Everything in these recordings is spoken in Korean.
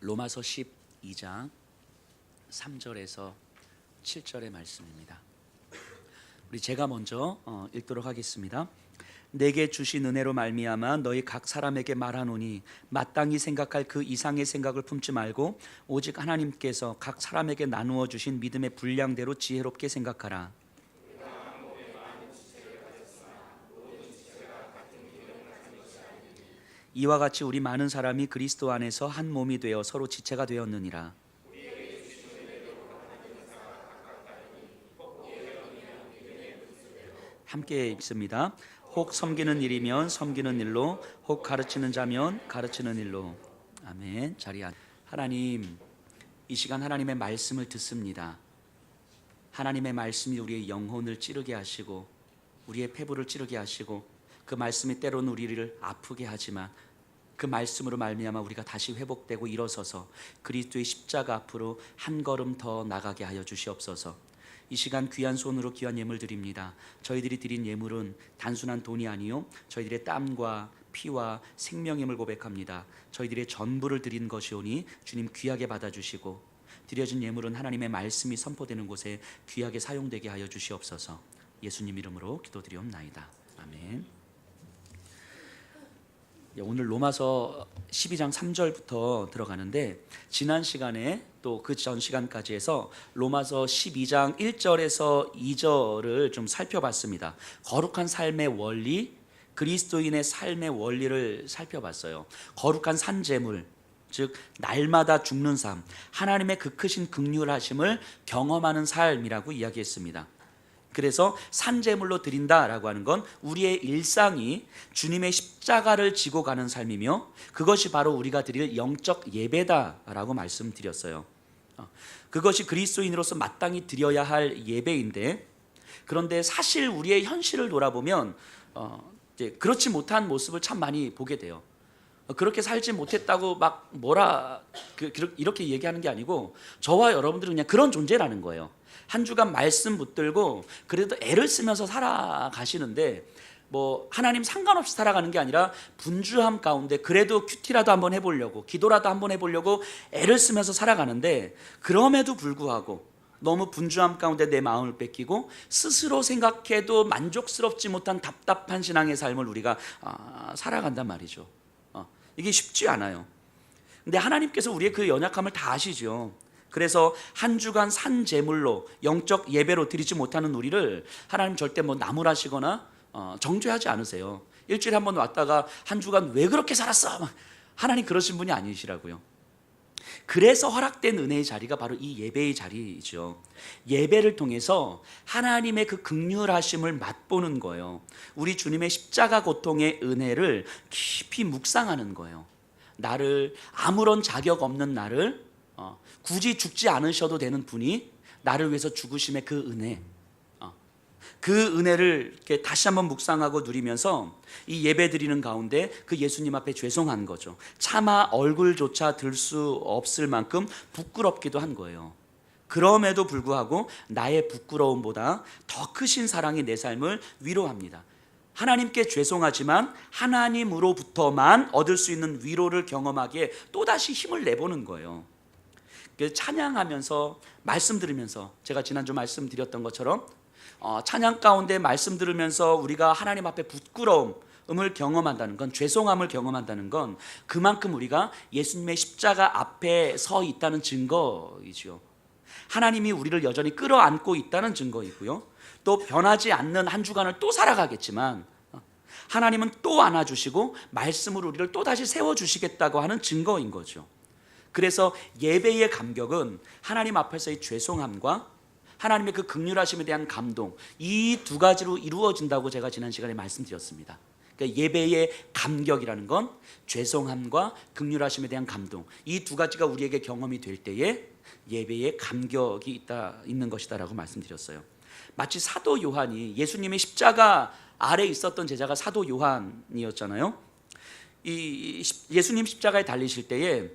로마서 12장 3절에서 7절의 말씀입니다. 우리 제가 먼저 읽도록 하겠습니다. 내게 주신 은혜로 말미암아 너희 각 사람에게 말하노니 마땅히 생각할 그 이상의 생각을 품지 말고 오직 하나님께서 각 사람에게 나누어 주신 믿음의 분량대로 지혜롭게 생각하라. 이와 같이 우리 많은 사람이 그리스도 안에서 한 몸이 되어 서로 지체가 되었느니라. 함께 읽습니다. 혹 섬기는 일이면 섬기는 일로, 혹 가르치는 자면 가르치는 일로. 아멘. 자리에 하나님, 이 시간 하나님의 말씀을 듣습니다. 하나님의 말씀이 우리의 영혼을 찌르게 하시고 우리의 폐부를 찌르게 하시고 그 말씀이 때로는 우리를 아프게 하지만 그 말씀으로 말미암아 우리가 다시 회복되고 일어서서 그리스도의 십자가 앞으로 한 걸음 더 나가게 하여 주시옵소서. 이 시간 귀한 손으로 귀한 예물 드립니다. 저희들이 드린 예물은 단순한 돈이 아니요 저희들의 땀과 피와 생명임을 고백합니다. 저희들의 전부를 드린 것이오니 주님 귀하게 받아주시고 드려진 예물은 하나님의 말씀이 선포되는 곳에 귀하게 사용되게 하여 주시옵소서. 예수님 이름으로 기도드리옵나이다. 아멘. 오늘 로마서 12장 3절부터 들어가는데 지난 시간에 또 그 전 시간까지 해서 로마서 12장 1절에서 2절을 좀 살펴봤습니다. 거룩한 삶의 원리, 그리스도인의 삶의 원리를 살펴봤어요. 거룩한 산재물, 즉 날마다 죽는 삶, 하나님의 그 크신 긍휼하심을 경험하는 삶이라고 이야기했습니다. 그래서 산제물로 드린다라고 하는 건 우리의 일상이 주님의 십자가를 지고 가는 삶이며 그것이 바로 우리가 드릴 영적 예배다라고 말씀드렸어요. 그것이 그리스도인으로서 마땅히 드려야 할 예배인데, 그런데 사실 우리의 현실을 돌아보면 이제 그렇지 못한 모습을 참 많이 보게 돼요. 그렇게 살지 못했다고 막 이렇게 얘기하는 게 아니고 저와 여러분들은 그냥 그런 존재라는 거예요. 한 주간 말씀 붙들고 그래도 애를 쓰면서 살아가시는데 뭐 하나님 상관없이 살아가는 게 아니라 분주함 가운데 그래도 큐티라도 한번 해보려고, 기도라도 한번 해보려고 애를 쓰면서 살아가는데, 그럼에도 불구하고 너무 분주함 가운데 내 마음을 뺏기고 스스로 생각해도 만족스럽지 못한 답답한 신앙의 삶을 우리가 살아간단 말이죠. 이게 쉽지 않아요. 근데 하나님께서 우리의 그 연약함을 다 아시죠. 그래서 한 주간 산 제물로 영적 예배로 드리지 못하는 우리를 하나님 절대 뭐 나무라시거나 정죄하지 않으세요. 일주일에 한 번 왔다가 한 주간 왜 그렇게 살았어? 하나님 그러신 분이 아니시라고요. 그래서 허락된 은혜의 자리가 바로 이 예배의 자리이죠. 예배를 통해서 하나님의 그 긍휼하심을 맛보는 거예요. 우리 주님의 십자가 고통의 은혜를 깊이 묵상하는 거예요. 나를, 아무런 자격 없는 나를 굳이 죽지 않으셔도 되는 분이 나를 위해서 죽으심의 그 은혜, 그 은혜를 이렇게 다시 한번 묵상하고 누리면서 이 예배 드리는 가운데 그 예수님 앞에 죄송한 거죠. 차마 얼굴조차 들 수 없을 만큼 부끄럽기도 한 거예요. 그럼에도 불구하고 나의 부끄러움보다 더 크신 사랑이 내 삶을 위로합니다. 하나님께 죄송하지만 하나님으로부터만 얻을 수 있는 위로를 경험하기에 또다시 힘을 내보는 거예요. 찬양하면서 말씀 들으면서, 제가 지난주 말씀드렸던 것처럼 찬양 가운데 말씀 들으면서 우리가 하나님 앞에 부끄러움을 경험한다는 건, 죄송함을 경험한다는 건 그만큼 우리가 예수님의 십자가 앞에 서 있다는 증거이죠. 하나님이 우리를 여전히 끌어안고 있다는 증거이고요. 또 변하지 않는 한 주간을 또 살아가겠지만 하나님은 또 안아주시고 말씀으로 우리를 또다시 세워주시겠다고 하는 증거인 거죠. 그래서 예배의 감격은 하나님 앞에서의 죄송함과 하나님의 그 긍휼하심에 대한 감동, 이 두 가지로 이루어진다고 제가 지난 시간에 말씀드렸습니다. 그러니까 예배의 감격이라는 건 죄송함과 긍휼하심에 대한 감동, 이 두 가지가 우리에게 경험이 될 때에 예배의 감격이 있는 것이다라고 말씀드렸어요. 마치 사도 요한이, 예수님의 십자가 아래 있었던 제자가 사도 요한이었잖아요. 이 예수님 십자가에 달리실 때에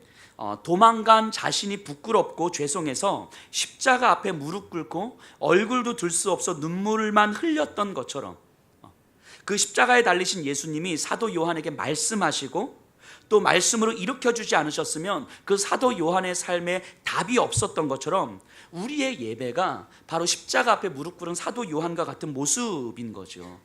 도망간 자신이 부끄럽고 죄송해서 십자가 앞에 무릎 꿇고 얼굴도 들 수 없어 눈물만 흘렸던 것처럼 그 십자가에 달리신 예수님이 사도 요한에게 말씀하시고 또 말씀으로 일으켜주지 않으셨으면 그 사도 요한의 삶에 답이 없었던 것처럼 우리의 예배가 바로 십자가 앞에 무릎 꿇은 사도 요한과 같은 모습인 거죠.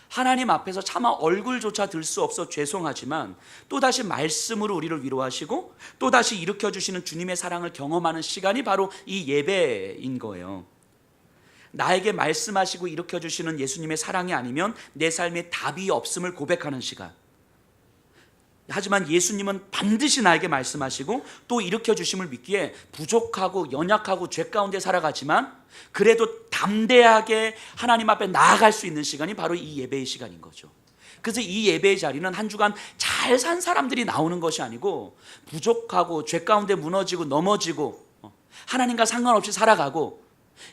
하나님 앞에서 차마 얼굴조차 들 수 없어 죄송하지만 또다시 말씀으로 우리를 위로하시고 또다시 일으켜주시는 주님의 사랑을 경험하는 시간이 바로 이 예배인 거예요. 나에게 말씀하시고 일으켜주시는 예수님의 사랑이 아니면 내 삶에 답이 없음을 고백하는 시간. 하지만 예수님은 반드시 나에게 말씀하시고 또 일으켜주심을 믿기에 부족하고 연약하고 죄 가운데 살아가지만 그래도 담대하게 하나님 앞에 나아갈 수 있는 시간이 바로 이 예배의 시간인 거죠. 그래서 이 예배의 자리는 한 주간 잘 산 사람들이 나오는 것이 아니고 부족하고 죄 가운데 무너지고 넘어지고 하나님과 상관없이 살아가고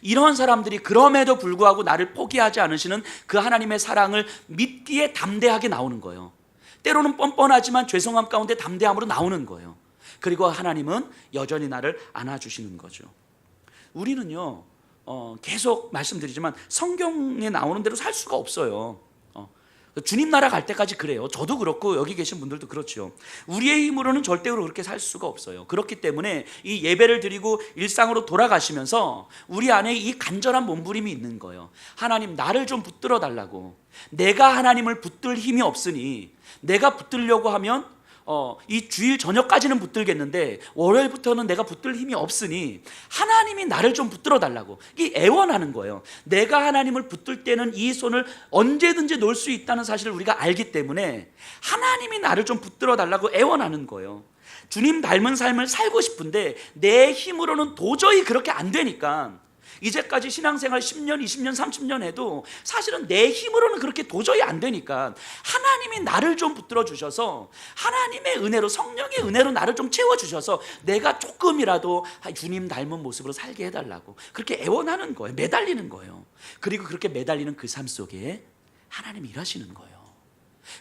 이런 사람들이 그럼에도 불구하고 나를 포기하지 않으시는 그 하나님의 사랑을 믿기에 담대하게 나오는 거예요. 때로는 뻔뻔하지만 죄송함 가운데 담대함으로 나오는 거예요. 그리고 하나님은 여전히 나를 안아주시는 거죠. 우리는요 계속 말씀드리지만 성경에 나오는 대로 살 수가 없어요. 주님 나라 갈 때까지 그래요. 저도 그렇고 여기 계신 분들도 그렇죠. 우리의 힘으로는 절대로 그렇게 살 수가 없어요. 그렇기 때문에 이 예배를 드리고 일상으로 돌아가시면서 우리 안에 이 간절한 몸부림이 있는 거예요. 하나님 나를 좀 붙들어 달라고. 내가 하나님을 붙들 힘이 없으니 내가 붙들려고 하면 이 주일 저녁까지는 붙들겠는데 월요일부터는 내가 붙들 힘이 없으니 하나님이 나를 좀 붙들어 달라고. 이 애원하는 거예요. 내가 하나님을 붙들 때는 이 손을 언제든지 놓을 수 있다는 사실을 우리가 알기 때문에 하나님이 나를 좀 붙들어 달라고 애원하는 거예요. 주님 닮은 삶을 살고 싶은데 내 힘으로는 도저히 그렇게 안 되니까 이제까지 신앙생활 10년, 20년, 30년 해도 사실은 내 힘으로는 그렇게 도저히 안 되니까 하나님이 나를 좀 붙들어 주셔서 하나님의 은혜로, 성령의 은혜로 나를 좀 채워주셔서 내가 조금이라도 주님 닮은 모습으로 살게 해달라고 그렇게 애원하는 거예요. 매달리는 거예요. 그리고 그렇게 매달리는 그 삶 속에 하나님이 일하시는 거예요.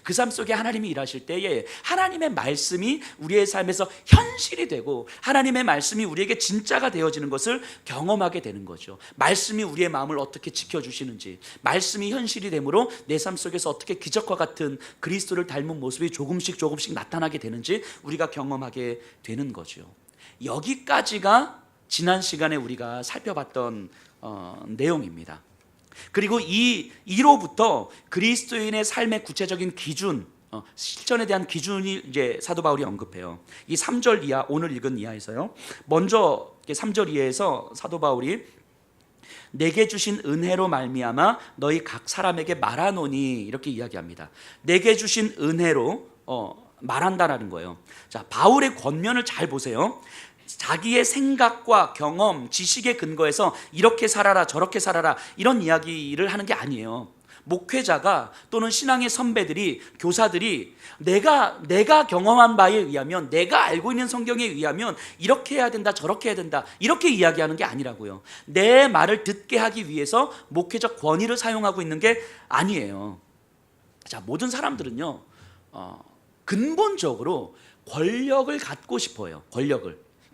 그 삶 속에 하나님이 일하실 때에 하나님의 말씀이 우리의 삶에서 현실이 되고 하나님의 말씀이 우리에게 진짜가 되어지는 것을 경험하게 되는 거죠. 말씀이 우리의 마음을 어떻게 지켜주시는지, 말씀이 현실이 되므로 내 삶 속에서 어떻게 기적과 같은 그리스도를 닮은 모습이 조금씩 나타나게 되는지 우리가 경험하게 되는 거죠. 여기까지가 지난 시간에 우리가 살펴봤던 내용입니다. 그리고 이로부터 그리스도인의 삶의 구체적인 기준, 실천에 대한 기준이 이제 사도 바울이 언급해요. 이 3절 이하, 오늘 읽은 이하에서요. 먼저 3절 이하에서 사도 바울이 내게 주신 은혜로 말미암아 너희 각 사람에게 말하노니 이렇게 이야기합니다. 내게 주신 은혜로 말한다라는 거예요. 자, 바울의 권면을 잘 보세요. 자기의 생각과 경험, 지식에 근거해서 이렇게 살아라 저렇게 살아라 이런 이야기를 하는 게 아니에요. 목회자가 또는 신앙의 선배들이, 교사들이 내가 경험한 바에 의하면, 내가 알고 있는 성경에 의하면 이렇게 해야 된다 저렇게 해야 된다 이렇게 이야기하는 게 아니라고요. 내 말을 듣게 하기 위해서 목회적 권위를 사용하고 있는 게 아니에요. 자, 모든 사람들은요 근본적으로 권력을 갖고 싶어요.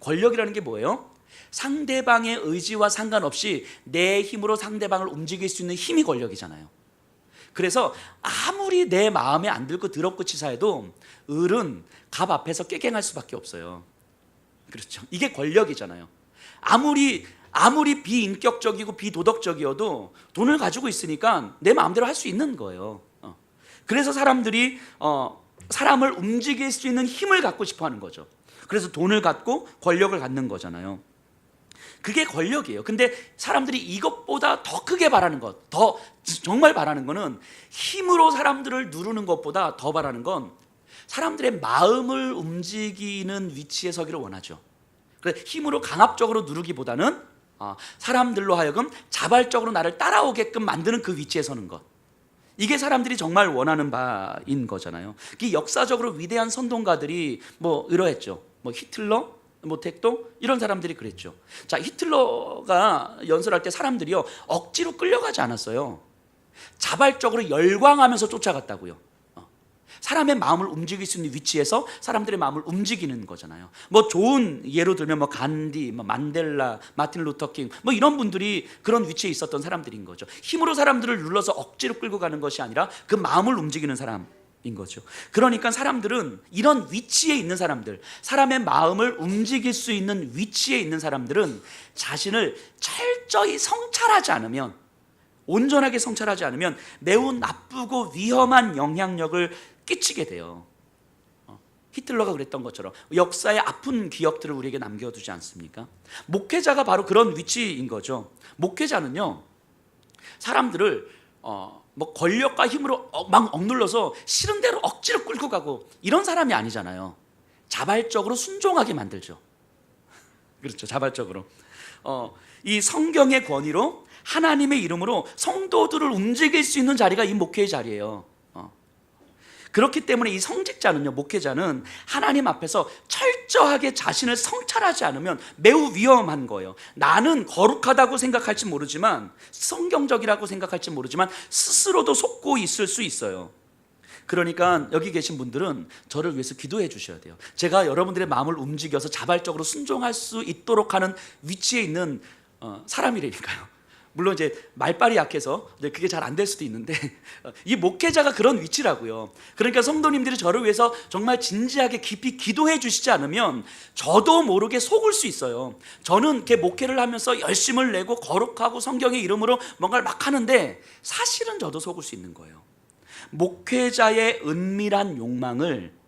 권력이라는 게 뭐예요? 상대방의 의지와 상관없이 내 힘으로 상대방을 움직일 수 있는 힘이 권력이잖아요. 그래서 아무리 내 마음에 안 들고 더럽고 치사해도 을은 갑 앞에서 꾀갱할 수밖에 없어요. 그렇죠? 이게 권력이잖아요. 아무리 비인격적이고 비도덕적이어도 돈을 가지고 있으니까 내 마음대로 할 수 있는 거예요. 그래서 사람들이 사람을 움직일 수 있는 힘을 갖고 싶어 하는 거죠. 그래서 돈을 갖고 권력을 갖는 거잖아요. 그게 권력이에요. 근데 사람들이 이것보다 더 크게 바라는 것, 더 정말 바라는 거는 힘으로 사람들을 누르는 것보다 더 바라는 건 사람들의 마음을 움직이는 위치에 서기를 원하죠. 그래서 힘으로 강압적으로 누르기보다는 사람들로 하여금 자발적으로 나를 따라오게끔 만드는 그 위치에 서는 것. 이게 사람들이 정말 원하는 바인 거잖아요. 역사적으로 위대한 선동가들이 이러했죠. 히틀러, 택도 이런 사람들이 그랬죠. 자, 히틀러가 연설할 때 사람들이요 억지로 끌려가지 않았어요. 자발적으로 열광하면서 쫓아갔다고요. 사람의 마음을 움직일 수 있는 위치에서 사람들의 마음을 움직이는 거잖아요. 좋은 예로 들면 간디, 만델라, 마틴 루터킹 이런 분들이 그런 위치에 있었던 사람들인 거죠. 힘으로 사람들을 눌러서 억지로 끌고 가는 것이 아니라 그 마음을 움직이는 사람. 인 거죠. 그러니까 사람들은 이런 위치에 있는 사람들, 사람의 마음을 움직일 수 있는 위치에 있는 사람들은 자신을 철저히 성찰하지 않으면, 온전하게 성찰하지 않으면 매우 나쁘고 위험한 영향력을 끼치게 돼요. 히틀러가 그랬던 것처럼 역사의 아픈 기억들을 우리에게 남겨두지 않습니까? 목회자가 바로 그런 위치인 거죠. 목회자는요, 사람들을 뭐 권력과 힘으로 막 억눌러서 싫은 대로 억지로 끌고 가고 이런 사람이 아니잖아요. 자발적으로 순종하게 만들죠. 그렇죠, 자발적으로. 이 성경의 권위로 하나님의 이름으로 성도들을 움직일 수 있는 자리가 이 목회의 자리예요. 그렇기 때문에 이 성직자는요, 목회자는 하나님 앞에서 철저하게 자신을 성찰하지 않으면 매우 위험한 거예요. 나는 거룩하다고 생각할지 모르지만, 성경적이라고 생각할지 모르지만 스스로도 속고 있을 수 있어요. 그러니까 여기 계신 분들은 저를 위해서 기도해 주셔야 돼요. 제가 여러분들의 마음을 움직여서 자발적으로 순종할 수 있도록 하는 위치에 있는 사람이라니까요. 물론 이제 말빨이 약해서 그게 잘 안 될 수도 있는데 이 목회자가 그런 위치라고요. 그러니까 성도님들이 저를 위해서 정말 진지하게 깊이 기도해 주시지 않으면 저도 모르게 속을 수 있어요. 저는 이렇게 목회를 하면서 열심을 내고 거룩하고 성경의 이름으로 뭔가를 막 하는데 사실은 저도 속을 수 있는 거예요. 목회자의 은밀한 욕망을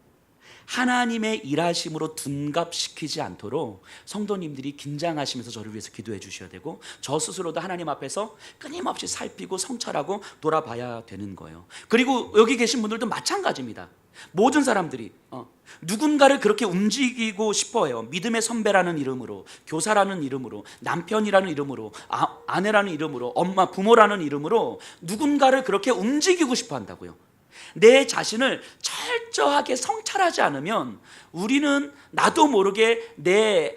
하나님의 일하심으로 둔갑시키지 않도록 성도님들이 긴장하시면서 저를 위해서 기도해 주셔야 되고, 저 스스로도 하나님 앞에서 끊임없이 살피고 성찰하고 돌아봐야 되는 거예요. 그리고 여기 계신 분들도 마찬가지입니다. 모든 사람들이 누군가를 그렇게 움직이고 싶어해요. 믿음의 선배라는 이름으로, 교사라는 이름으로, 남편이라는 이름으로, 아내라는 이름으로, 엄마, 부모라는 이름으로 누군가를 그렇게 움직이고 싶어 한다고요. 내 자신을 철저하게 성찰하지 않으면 우리는 나도 모르게 내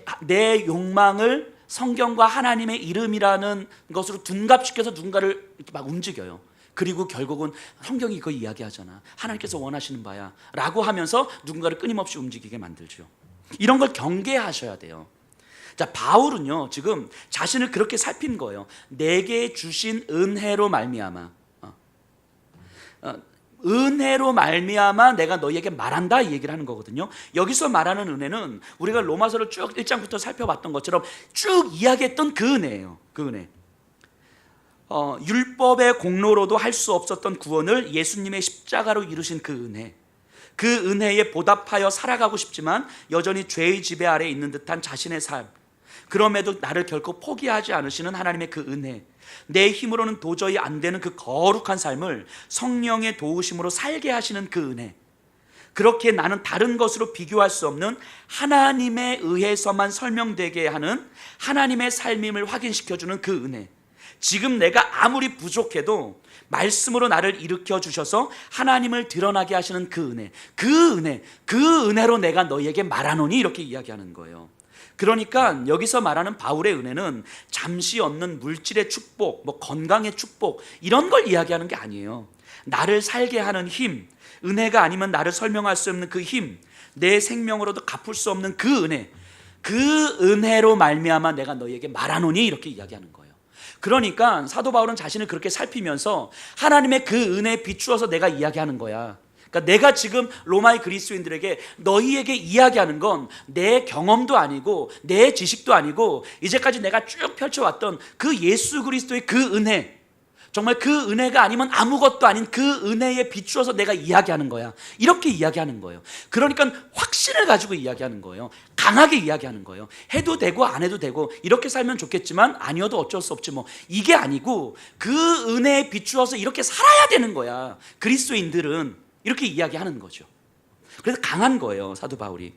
욕망을 성경과 하나님의 이름이라는 것으로 둔갑시켜서 누군가를 이렇게 막 움직여요. 그리고 결국은 성경이 이거 이야기하잖아, 하나님께서 원하시는 바야 라고 하면서 누군가를 끊임없이 움직이게 만들죠. 이런 걸 경계하셔야 돼요. 자, 바울은요 지금 자신을 그렇게 살핀 거예요. 내게 주신 은혜로 말미암아, 은혜로 말미암아 내가 너희에게 말한다, 이 얘기를 하는 거거든요. 여기서 말하는 은혜는 우리가 로마서를 쭉 1장부터 살펴봤던 것처럼 쭉 이야기했던 그 은혜예요. 그 은혜. 율법의 공로로도 할 수 없었던 구원을 예수님의 십자가로 이루신 그 은혜, 그 은혜에 보답하여 살아가고 싶지만 여전히 죄의 지배 아래 있는 듯한 자신의 삶, 그럼에도 나를 결코 포기하지 않으시는 하나님의 그 은혜, 내 힘으로는 도저히 안 되는 그 거룩한 삶을 성령의 도우심으로 살게 하시는 그 은혜, 그렇게 나는 다른 것으로 비교할 수 없는 하나님에 의해서만 설명되게 하는 하나님의 삶임을 확인시켜주는 그 은혜, 지금 내가 아무리 부족해도 말씀으로 나를 일으켜 주셔서 하나님을 드러나게 하시는 그 은혜, 그 은혜로 내가 너희에게 말하노니, 이렇게 이야기하는 거예요. 그러니까 여기서 말하는 바울의 은혜는 잠시 얻는 물질의 축복, 뭐 건강의 축복, 이런 걸 이야기하는 게 아니에요. 나를 살게 하는 힘, 은혜가 아니면 나를 설명할 수 없는 그 힘, 내 생명으로도 갚을 수 없는 그 은혜, 그 은혜로 말미암아 내가 너희에게 말하노니, 이렇게 이야기하는 거예요. 그러니까 사도 바울은 자신을 그렇게 살피면서 하나님의 그 은혜에 비추어서 내가 이야기하는 거야. 그러니까 내가 지금 로마의 그리스도인들에게 너희에게 이야기하는 건 내 경험도 아니고 내 지식도 아니고 이제까지 내가 쭉 펼쳐왔던 그 예수 그리스도의 그 은혜, 정말 그 은혜가 아니면 아무것도 아닌 그 은혜에 비추어서 내가 이야기하는 거야. 이렇게 이야기하는 거예요. 그러니까 확신을 가지고 이야기하는 거예요. 강하게 이야기하는 거예요. 해도 되고 안 해도 되고 이렇게 살면 좋겠지만 아니어도 어쩔 수 없지 뭐, 이게 아니고 그 은혜에 비추어서 이렇게 살아야 되는 거야. 그리스도인들은 이렇게 이야기하는 거죠. 그래서 강한 거예요, 사도 바울이.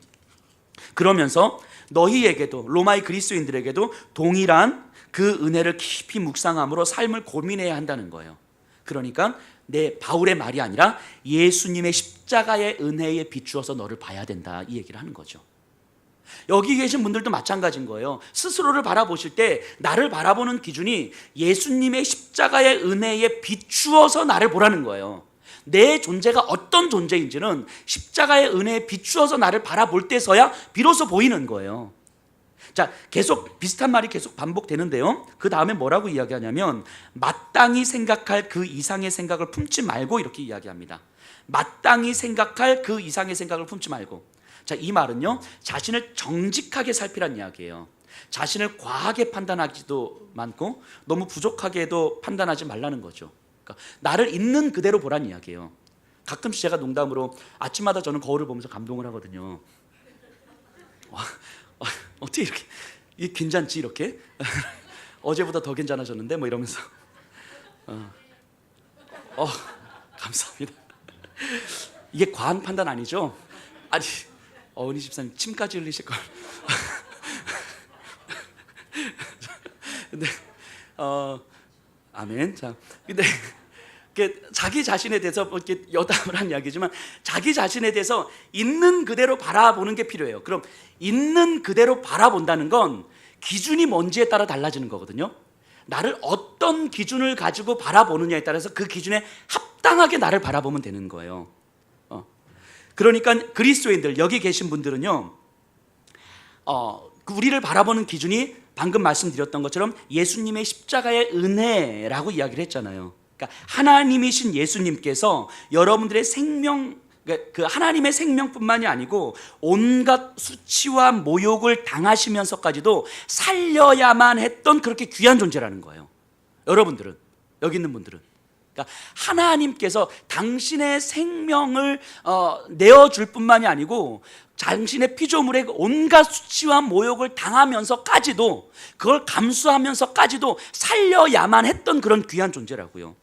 그러면서 너희에게도, 로마의 그리스도인들에게도 동일한 그 은혜를 깊이 묵상함으로 삶을 고민해야 한다는 거예요. 그러니까 내 바울의 말이 아니라 예수님의 십자가의 은혜에 비추어서 너를 봐야 된다, 이 얘기를 하는 거죠. 여기 계신 분들도 마찬가지인 거예요. 스스로를 바라보실 때 나를 바라보는 기준이 예수님의 십자가의 은혜에 비추어서 나를 보라는 거예요. 내 존재가 어떤 존재인지는 십자가의 은혜에 비추어서 나를 바라볼 때서야 비로소 보이는 거예요. 자, 계속 비슷한 말이 계속 반복되는데요, 그 다음에 뭐라고 이야기하냐면 마땅히 생각할 그 이상의 생각을 품지 말고, 이렇게 이야기합니다. 마땅히 생각할 그 이상의 생각을 품지 말고. 자, 이 말은요, 자신을 정직하게 살피란 이야기예요. 자신을 과하게 판단하지도 많고 너무 부족하게도 판단하지 말라는 거죠. 그러니까 나를 있는 그대로 보란 이야기예요. 가끔씩 제가 농담으로 아침마다 저는 거울을 보면서 감동을 하거든요. 어떻게 이렇게 괜찮지 이렇게? 어제보다 더 괜찮아졌는데 뭐 이러면서 감사합니다. 이게 과한 판단 아니죠? 아니 어은희 집사님 침까지 흘리실 걸. 근데 아멘. 자, 근데 자기 자신에 대해서 이렇게 여담을 한 이야기지만 자기 자신에 대해서 있는 그대로 바라보는 게 필요해요. 그럼 있는 그대로 바라본다는 건 기준이 뭔지에 따라 달라지는 거거든요. 나를 어떤 기준을 가지고 바라보느냐에 따라서 그 기준에 합당하게 나를 바라보면 되는 거예요. 그러니까 그리스도인들 여기 계신 분들은요, 우리를 바라보는 기준이 방금 말씀드렸던 것처럼 예수님의 십자가의 은혜라고 이야기를 했잖아요. 그러니까 하나님이신 예수님께서 여러분들의 생명, 그 하나님의 생명뿐만이 아니고 온갖 수치와 모욕을 당하시면서까지도 살려야만 했던 그렇게 귀한 존재라는 거예요. 여러분들은, 여기 있는 분들은, 그러니까 하나님께서 당신의 생명을 내어줄 뿐만이 아니고 당신의 피조물의 온갖 수치와 모욕을 당하면서까지도, 그걸 감수하면서까지도 살려야만 했던 그런 귀한 존재라고요.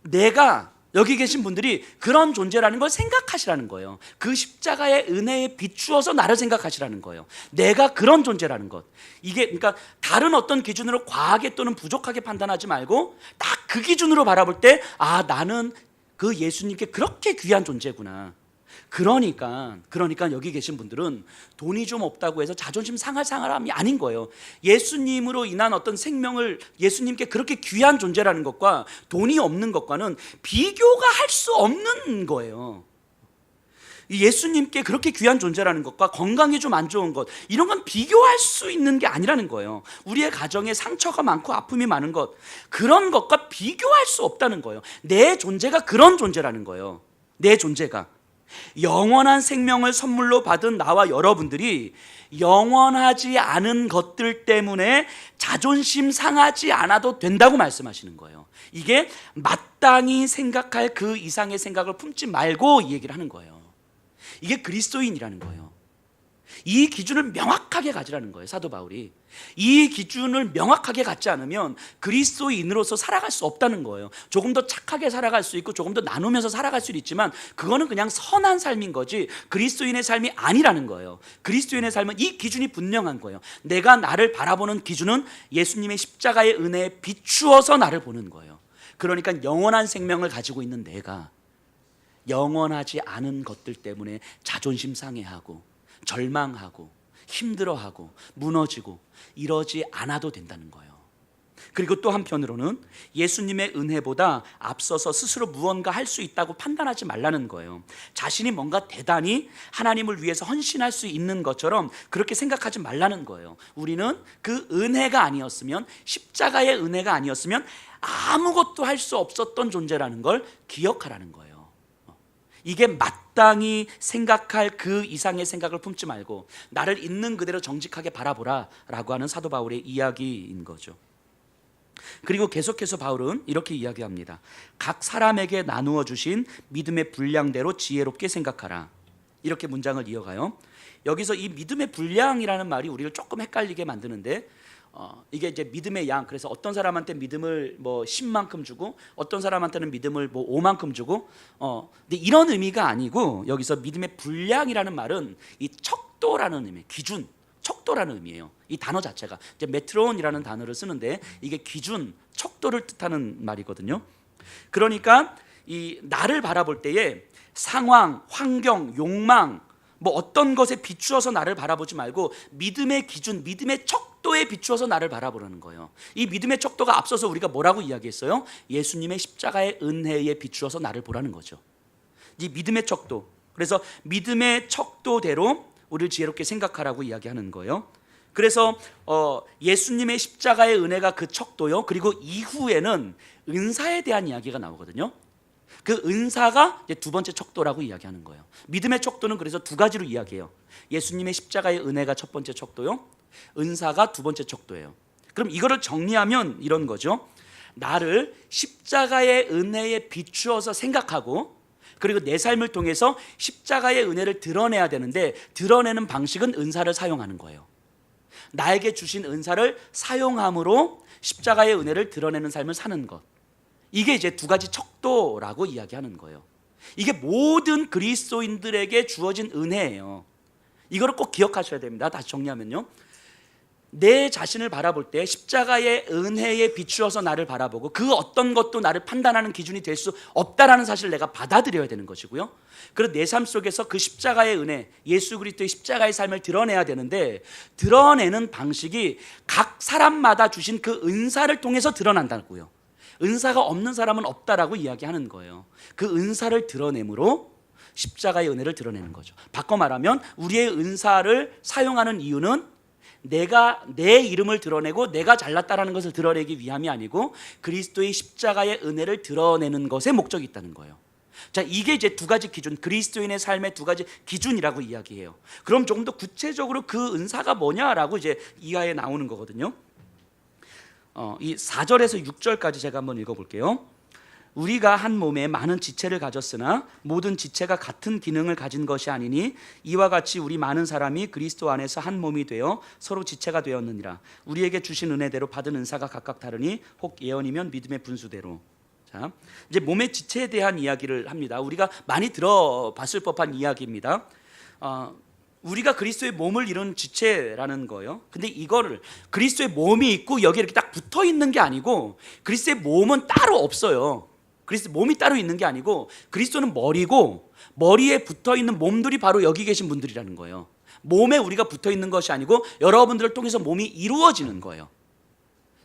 내가, 여기 계신 분들이 그런 존재라는 걸 생각하시라는 거예요. 그 십자가의 은혜에 비추어서 나를 생각하시라는 거예요. 내가 그런 존재라는 것. 이게 그러니까 다른 어떤 기준으로 과하게 또는 부족하게 판단하지 말고 딱 그 기준으로 바라볼 때, 아, 나는 그 예수님께 그렇게 귀한 존재구나. 그러니까 여기 계신 분들은 돈이 좀 없다고 해서 자존심 상할 사람이 아닌 거예요. 예수님으로 인한 어떤 생명을, 예수님께 그렇게 귀한 존재라는 것과 돈이 없는 것과는 비교가 할 수 없는 거예요. 예수님께 그렇게 귀한 존재라는 것과 건강이 좀 안 좋은 것, 이런 건 비교할 수 있는 게 아니라는 거예요. 우리의 가정에 상처가 많고 아픔이 많은 것, 그런 것과 비교할 수 없다는 거예요. 내 존재가 그런 존재라는 거예요. 내 존재가 영원한 생명을 선물로 받은 나와 여러분들이 영원하지 않은 것들 때문에 자존심 상하지 않아도 된다고 말씀하시는 거예요. 이게 마땅히 생각할 그 이상의 생각을 품지 말고 이 얘기를 하는 거예요. 이게 그리스도인이라는 거예요. 이 기준을 명확하게 가지라는 거예요. 사도 바울이 이 기준을 명확하게 갖지 않으면 그리스도인으로서 살아갈 수 없다는 거예요. 조금 더 착하게 살아갈 수 있고 조금 더 나누면서 살아갈 수는 있지만 그거는 그냥 선한 삶인 거지 그리스도인의 삶이 아니라는 거예요. 그리스도인의 삶은 이 기준이 분명한 거예요. 내가 나를 바라보는 기준은 예수님의 십자가의 은혜에 비추어서 나를 보는 거예요. 그러니까 영원한 생명을 가지고 있는 내가 영원하지 않은 것들 때문에 자존심 상해하고 절망하고 힘들어하고 무너지고 이러지 않아도 된다는 거예요. 그리고 또 한편으로는 예수님의 은혜보다 앞서서 스스로 무언가 할 수 있다고 판단하지 말라는 거예요. 자신이 뭔가 대단히 하나님을 위해서 헌신할 수 있는 것처럼 그렇게 생각하지 말라는 거예요. 우리는 그 은혜가 아니었으면, 십자가의 은혜가 아니었으면 아무것도 할 수 없었던 존재라는 걸 기억하라는 거예요. 이게 마땅히 생각할 그 이상의 생각을 품지 말고 나를 있는 그대로 정직하게 바라보라 라고 하는 사도 바울의 이야기인 거죠. 그리고 계속해서 바울은 이렇게 이야기합니다. 각 사람에게 나누어 주신 믿음의 분량대로 지혜롭게 생각하라. 이렇게 문장을 이어가요. 여기서 이 믿음의 분량이라는 말이 우리를 조금 헷갈리게 만드는데 이게 이제 믿음의 양, 그래서 어떤 사람한테 믿음을 뭐 10만큼 주고 어떤 사람한테는 믿음을 뭐 5만큼 주고 근데 이런 의미가 아니고 여기서 믿음의 분량이라는 말은 이 척도라는 의미, 기준, 척도라는 의미예요. 이 단어 자체가 이제 메트론이라는 단어를 쓰는데 이게 기준, 척도를 뜻하는 말이거든요. 그러니까 이 나를 바라볼 때에 상황, 환경, 욕망 뭐 어떤 것에 비추어서 나를 바라보지 말고 믿음의 기준, 믿음의 척도에 비추어서 나를 바라보라는 거예요. 이 믿음의 척도가 앞서서 우리가 뭐라고 이야기했어요? 예수님의 십자가의 은혜에 비추어서 나를 보라는 거죠. 이 믿음의 척도, 그래서 믿음의 척도대로 우리를 지혜롭게 생각하라고 이야기하는 거예요. 그래서 예수님의 십자가의 은혜가 그 척도요. 그리고 이후에는 은사에 대한 이야기가 나오거든요. 그 은사가 이제 두 번째 척도라고 이야기하는 거예요. 믿음의 척도는 그래서 두 가지로 이야기해요. 예수님의 십자가의 은혜가 첫 번째 척도요, 은사가 두 번째 척도예요. 그럼 이거를 정리하면 이런 거죠. 나를 십자가의 은혜에 비추어서 생각하고, 그리고 내 삶을 통해서 십자가의 은혜를 드러내야 되는데, 드러내는 방식은 은사를 사용하는 거예요. 나에게 주신 은사를 사용함으로 십자가의 은혜를 드러내는 삶을 사는 것, 이게 이제 두 가지 척도라고 이야기하는 거예요. 이게 모든 그리스도인들에게 주어진 은혜예요. 이거를 꼭 기억하셔야 됩니다. 다시 정리하면요, 내 자신을 바라볼 때 십자가의 은혜에 비추어서 나를 바라보고 그 어떤 것도 나를 판단하는 기준이 될 수 없다라는 사실을 내가 받아들여야 되는 것이고요. 그리고 내 삶 속에서 그 십자가의 은혜, 예수 그리스도의 십자가의 삶을 드러내야 되는데, 드러내는 방식이 각 사람마다 주신 그 은사를 통해서 드러난다고요. 은사가 없는 사람은 없다라고 이야기하는 거예요. 그 은사를 드러내므로 십자가의 은혜를 드러내는 거죠. 바꿔 말하면 우리의 은사를 사용하는 이유는 내가 내 이름을 드러내고 내가 잘났다라는 것을 드러내기 위함이 아니고 그리스도의 십자가의 은혜를 드러내는 것에 목적이 있다는 거예요. 자, 이게 이제 두 가지 기준, 그리스도인의 삶의 두 가지 기준이라고 이야기해요. 그럼 조금 더 구체적으로 그 은사가 뭐냐라고 이제 이하에 나오는 거거든요. 이 4절에서 6절까지 제가 한번 읽어볼게요. 우리가 한 몸에 많은 지체를 가졌으나 모든 지체가 같은 기능을 가진 것이 아니니 이와 같이 우리 많은 사람이 그리스도 안에서 한 몸이 되어 서로 지체가 되었느니라. 우리에게 주신 은혜대로 받은 은사가 각각 다르니 혹 예언이면 믿음의 분수대로. 자, 이제 몸의 지체에 대한 이야기를 합니다. 우리가 많이 들어봤을 법한 이야기입니다. 우리가 그리스도의 몸을 이룬 지체라는 거예요. 근데 이거를 그리스도의 몸이 있고 여기에 이렇게 딱 붙어 있는 게 아니고, 그리스도의 몸은 따로 없어요. 그리스도 몸이 따로 있는 게 아니고, 그리스도는 머리고 머리에 붙어 있는 몸들이 바로 여기 계신 분들이라는 거예요. 몸에 우리가 붙어 있는 것이 아니고 여러분들을 통해서 몸이 이루어지는 거예요.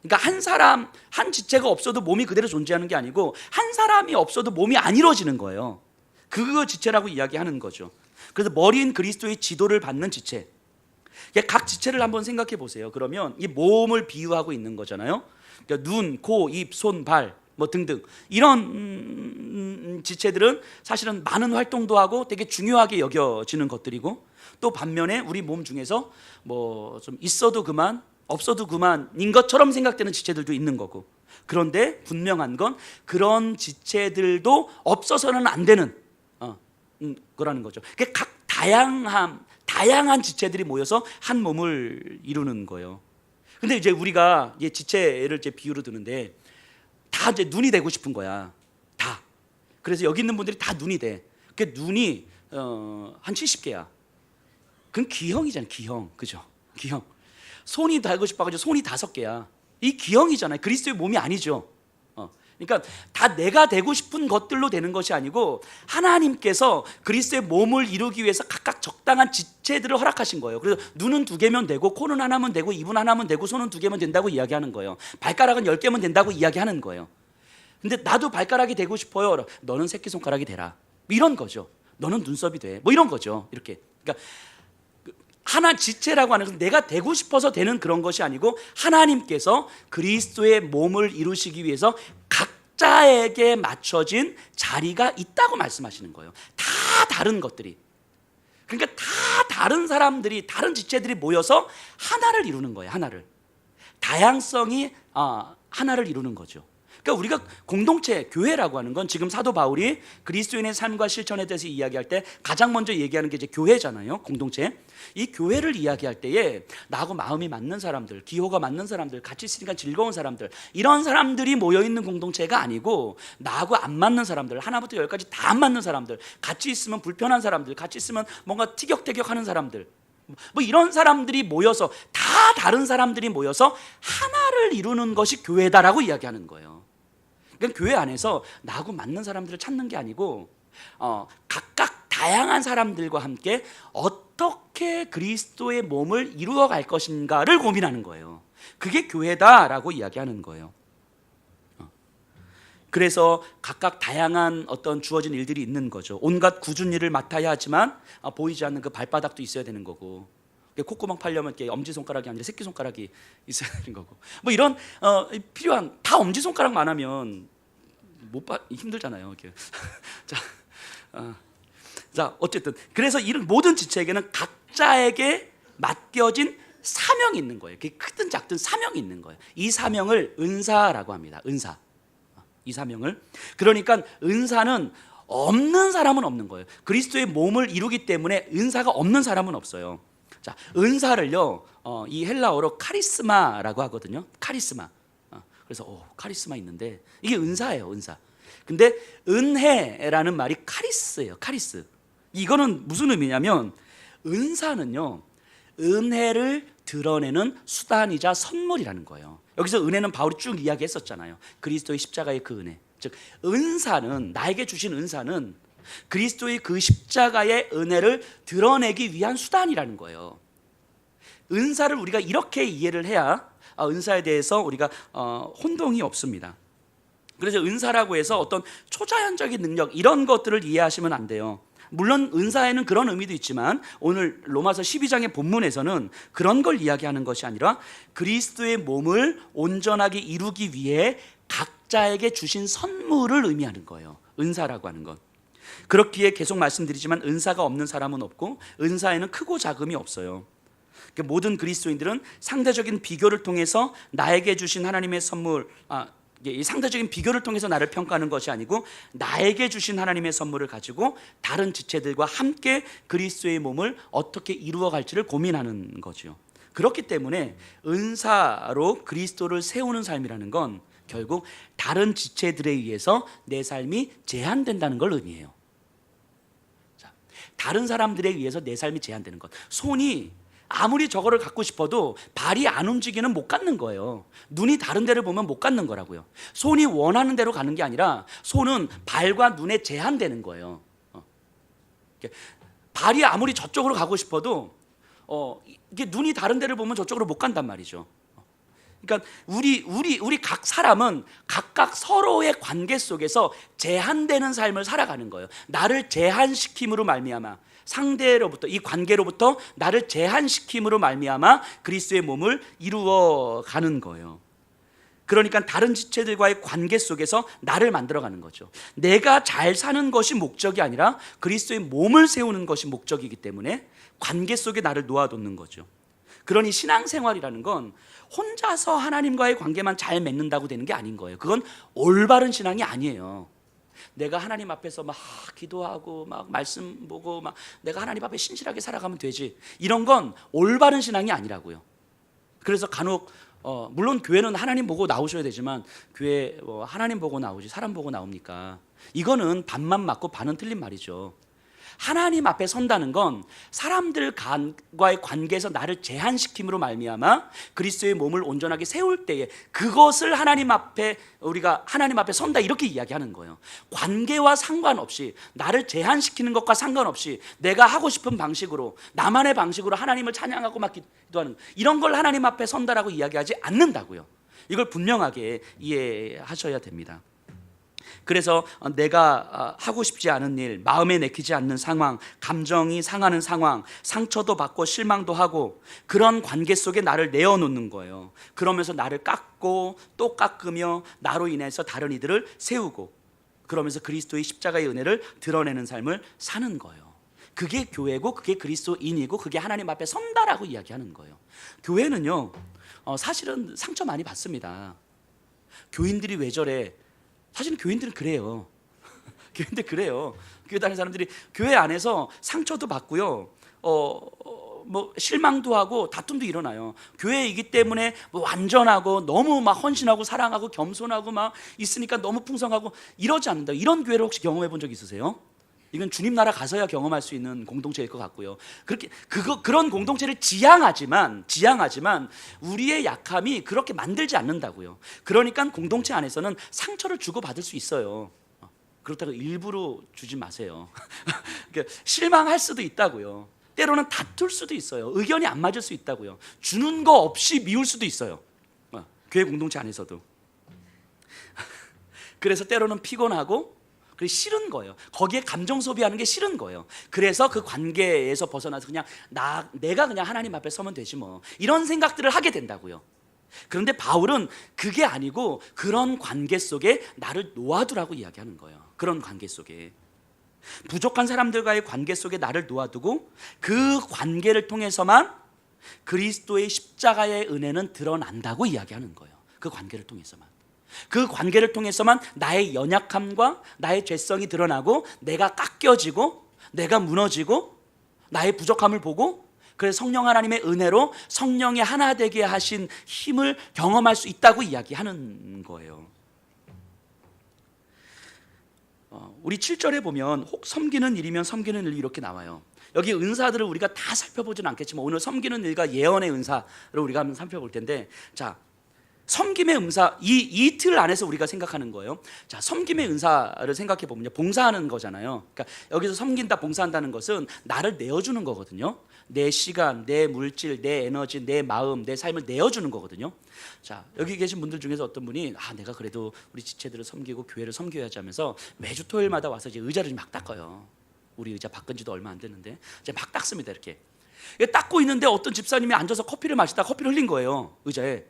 그러니까 한 사람, 한 지체가 없어도 몸이 그대로 존재하는 게 아니고, 한 사람이 없어도 몸이 안 이루어지는 거예요. 그거 지체라고 이야기하는 거죠. 그래서 머리인 그리스도의 지도를 받는 지체, 각 지체를 한번 생각해 보세요. 그러면 이 몸을 비유하고 있는 거잖아요. 그러니까 눈, 코, 입, 손, 발 뭐 등등 이런 지체들은 사실은 많은 활동도 하고 되게 중요하게 여겨지는 것들이고, 또 반면에 우리 몸 중에서 뭐 좀 있어도 그만 없어도 그만인 것처럼 생각되는 지체들도 있는 거고, 그런데 분명한 건 그런 지체들도 없어서는 안 되는 거라는 거죠. 각 다양한 지체들이 모여서 한 몸을 이루는 거예요. 근데 이제 우리가 이제 지체를 이제 비유로 드는데, 다 이제 눈이 되고 싶은 거야. 다. 그래서 여기 있는 분들이 다 눈이 돼. 그 눈이 한 70개야. 그건 기형이잖아요. 기형, 그죠? 기형. 손이 되고 싶어가지고 손이 5개야. 이 기형이잖아요. 그리스도의 몸이 아니죠. 그러니까 다 내가 되고 싶은 것들로 되는 것이 아니고, 하나님께서 그리스도의 몸을 이루기 위해서 각각 적당한 지체들을 허락하신 거예요. 그래서 눈은 2개면 되고, 코는 하나면 되고, 입은 하나면 되고, 손은 2개면 된다고 이야기하는 거예요. 발가락은 10개면 된다고 이야기하는 거예요. 근데 나도 발가락이 되고 싶어요. 너는 새끼손가락이 되라. 이런 거죠. 너는 눈썹이 돼. 뭐 이런 거죠. 이렇게. 그러니까 하나 지체라고 하는 것은 내가 되고 싶어서 되는 그런 것이 아니고, 하나님께서 그리스도의 몸을 이루시기 위해서 각자에게 맞춰진 자리가 있다고 말씀하시는 거예요. 다 다른 것들이. 그러니까 다 다른 사람들이, 다른 지체들이 모여서 하나를 이루는 거예요. 하나를. 다양성이 하나를 이루는 거죠. 그러니까 우리가 공동체, 교회라고 하는 건, 지금 사도 바울이 그리스도인의 삶과 실천에 대해서 이야기할 때 가장 먼저 얘기하는 게 이제 교회잖아요. 공동체. 이 교회를 이야기할 때에 나하고 마음이 맞는 사람들, 기호가 맞는 사람들, 같이 있으니까 즐거운 사람들, 이런 사람들이 모여있는 공동체가 아니고, 나하고 안 맞는 사람들, 하나부터 열까지 다 안 맞는 사람들, 같이 있으면 불편한 사람들, 같이 있으면 뭔가 티격태격하는 사람들, 뭐 이런 사람들이 모여서, 다 다른 사람들이 모여서 하나를 이루는 것이 교회다라고 이야기하는 거예요. 그러니까 교회 안에서 나하고 맞는 사람들을 찾는 게 아니고, 각각 다양한 사람들과 함께 어떻게 그리스도의 몸을 이루어 갈 것인가를 고민하는 거예요. 그게 교회다라고 이야기하는 거예요. 그래서 각각 다양한 어떤 주어진 일들이 있는 거죠. 온갖 굳은 일을 맡아야 하지만 보이지 않는 그 발바닥도 있어야 되는 거고, 콧구멍 팔려면 엄지손가락이 아니라 새끼손가락이 있어야 되는 거고, 뭐 이런 필요한, 다 엄지손가락만 하면 힘들잖아요. 이렇게. 자, 자, 어쨌든 그래서 이런 모든 지체에게는 각자에게 맡겨진 사명이 있는 거예요. 크든 작든 사명이 있는 거예요. 이 사명을 은사라고 합니다. 은사. 이 사명을. 그러니까 은사는 없는 사람은 없는 거예요. 그리스도의 몸을 이루기 때문에 은사가 없는 사람은 없어요. 자, 은사를요, 이 헬라어로 카리스마라고 하거든요. 카리스마. 그래서 카리스마 있는데 이게 은사예요, 은사. 근데 은혜라는 말이 카리스예요, 카리스. 이거는 무슨 의미냐면 은사는요, 은혜를 드러내는 수단이자 선물이라는 거예요. 여기서 은혜는 바울이 쭉 이야기했었잖아요. 그리스도의 십자가의 그 은혜. 즉 은사는, 나에게 주신 은사는 그리스도의 그 십자가의 은혜를 드러내기 위한 수단이라는 거예요. 은사를 우리가 이렇게 이해를 해야 은사에 대해서 우리가 혼동이 없습니다. 그래서 은사라고 해서 어떤 초자연적인 능력 이런 것들을 이해하시면 안 돼요. 물론 은사에는 그런 의미도 있지만 오늘 로마서 12장의 본문에서는 그런 걸 이야기하는 것이 아니라 그리스도의 몸을 온전하게 이루기 위해 각자에게 주신 선물을 의미하는 거예요. 은사라고 하는 것. 그렇기에 계속 말씀드리지만 은사가 없는 사람은 없고 은사에는 크고 작음이 없어요. 모든 그리스도인들은 상대적인 비교를 통해서 나에게 주신 하나님의 선물, 이 상대적인 비교를 통해서 나를 평가하는 것이 아니고 나에게 주신 하나님의 선물을 가지고 다른 지체들과 함께 그리스도의 몸을 어떻게 이루어갈지를 고민하는 거죠. 그렇기 때문에 은사로 그리스도를 세우는 삶이라는 건 결국 다른 지체들에 의해서 내 삶이 제한된다는 걸 의미해요. 자, 다른 사람들에 의해서 내 삶이 제한되는 것. 손이 아무리 저거를 갖고 싶어도 발이 안 움직이는 못 갖는 거예요. 눈이 다른 데를 보면 못 갖는 거라고요. 손이 원하는 대로 가는 게 아니라 손은 발과 눈에 제한되는 거예요. 발이 아무리 저쪽으로 가고 싶어도 이게 눈이 다른 데를 보면 저쪽으로 못 간단 말이죠. 그러니까 우리 각 사람은 각각 서로의 관계 속에서 제한되는 삶을 살아가는 거예요. 나를 제한시킴으로 말미암아, 상대로부터, 이 관계로부터 나를 제한시킴으로 말미암아 그리스도의 몸을 이루어 가는 거예요. 그러니까 다른 지체들과의 관계 속에서 나를 만들어가는 거죠. 내가 잘 사는 것이 목적이 아니라 그리스도의 몸을 세우는 것이 목적이기 때문에 관계 속에 나를 놓아놓는 거죠. 그러니 신앙생활이라는 건 혼자서 하나님과의 관계만 잘 맺는다고 되는 게 아닌 거예요. 그건 올바른 신앙이 아니에요. 내가 하나님 앞에서 막 기도하고 막 말씀 보고 막 내가 하나님 앞에 신실하게 살아가면 되지, 이런 건 올바른 신앙이 아니라고요. 그래서 간혹 물론 교회는 하나님 보고 나오셔야 되지만 교회 하나님 보고 나오지 사람 보고 나옵니까? 이거는 반만 맞고 반은 틀린 말이죠. 하나님 앞에 선다는 건 사람들과의 관계에서 나를 제한시킴으로 말미암아 그리스도의 몸을 온전하게 세울 때에 그것을 하나님 앞에, 우리가 하나님 앞에 선다, 이렇게 이야기하는 거예요. 관계와 상관없이, 나를 제한시키는 것과 상관없이 내가 하고 싶은 방식으로, 나만의 방식으로 하나님을 찬양하고 막 기도하는, 이런 걸 하나님 앞에 선다라고 이야기하지 않는다고요. 이걸 분명하게 이해하셔야 됩니다. 그래서 내가 하고 싶지 않은 일, 마음에 내키지 않는 상황, 감정이 상하는 상황, 상처도 받고 실망도 하고, 그런 관계 속에 나를 내어놓는 거예요. 그러면서 나를 깎고 또 깎으며 나로 인해서 다른 이들을 세우고, 그러면서 그리스도의 십자가의 은혜를 드러내는 삶을 사는 거예요. 그게 교회고, 그게 그리스도인이고, 그게 하나님 앞에 선다라고 이야기하는 거예요. 교회는요, 사실은 상처 많이 받습니다. 교인들이 왜 저래? 사실은 교인들은 그래요. 교인들 그래요. 교회 다니는 사람들이 교회 안에서 상처도 받고요, 뭐 실망도 하고 다툼도 일어나요. 교회이기 때문에 뭐 완전하고 너무 막 헌신하고 사랑하고 겸손하고 막 있으니까 너무 풍성하고 이러지 않는다. 이런 교회를 혹시 경험해 본 적 있으세요? 이건 주님 나라 가서야 경험할 수 있는 공동체일 것 같고요. 그런 공동체를 지향하지만 우리의 약함이 그렇게 만들지 않는다고요. 그러니까 공동체 안에서는 상처를 주고 받을 수 있어요. 그렇다고 일부러 주지 마세요. 실망할 수도 있다고요. 때로는 다툴 수도 있어요. 의견이 안 맞을 수 있다고요. 주는 거 없이 미울 수도 있어요. 교회 공동체 안에서도. 그래서 때로는 피곤하고 그게 싫은 거예요. 거기에 감정 소비하는 게 싫은 거예요. 그래서 그 관계에서 벗어나서 그냥 내가 그냥 하나님 앞에 서면 되지 뭐, 이런 생각들을 하게 된다고요. 그런데 바울은 그게 아니고 그런 관계 속에 나를 놓아두라고 이야기하는 거예요. 그런 관계 속에, 부족한 사람들과의 관계 속에 나를 놓아두고 그 관계를 통해서만 그리스도의 십자가의 은혜는 드러난다고 이야기하는 거예요. 그 관계를 통해서만, 그 관계를 통해서만 나의 연약함과 나의 죄성이 드러나고 내가 깎여지고 내가 무너지고 나의 부족함을 보고, 그래서 성령 하나님의 은혜로 성령의 하나 되게 하신 힘을 경험할 수 있다고 이야기하는 거예요. 우리 7절에 보면 혹 섬기는 일이면 섬기는 일 이렇게 나와요. 여기 은사들을 우리가 다 살펴보지는 않겠지만 오늘 섬기는 일과 예언의 은사를 우리가 한번 살펴볼 텐데, 자, 섬김의 은사, 이 틀 안에서 우리가 생각하는 거예요. 자, 섬김의 은사를 생각해 보면요, 봉사하는 거잖아요. 그러니까 여기서 섬긴다, 봉사한다는 것은 나를 내어주는 거거든요. 내 시간, 내 물질, 내 에너지, 내 마음, 내 삶을 내어주는 거거든요. 자, 여기 계신 분들 중에서 어떤 분이 내가 그래도 우리 지체들을 섬기고 교회를 섬겨야지 하면서 매주 토요일마다 와서 이제 의자를 막 닦아요. 우리 의자 바꾼 지도 얼마 안 됐는데 이제 막 닦습니다. 이렇게 닦고 있는데 어떤 집사님이 앉아서 커피를 마시다가 커피를 흘린 거예요, 의자에.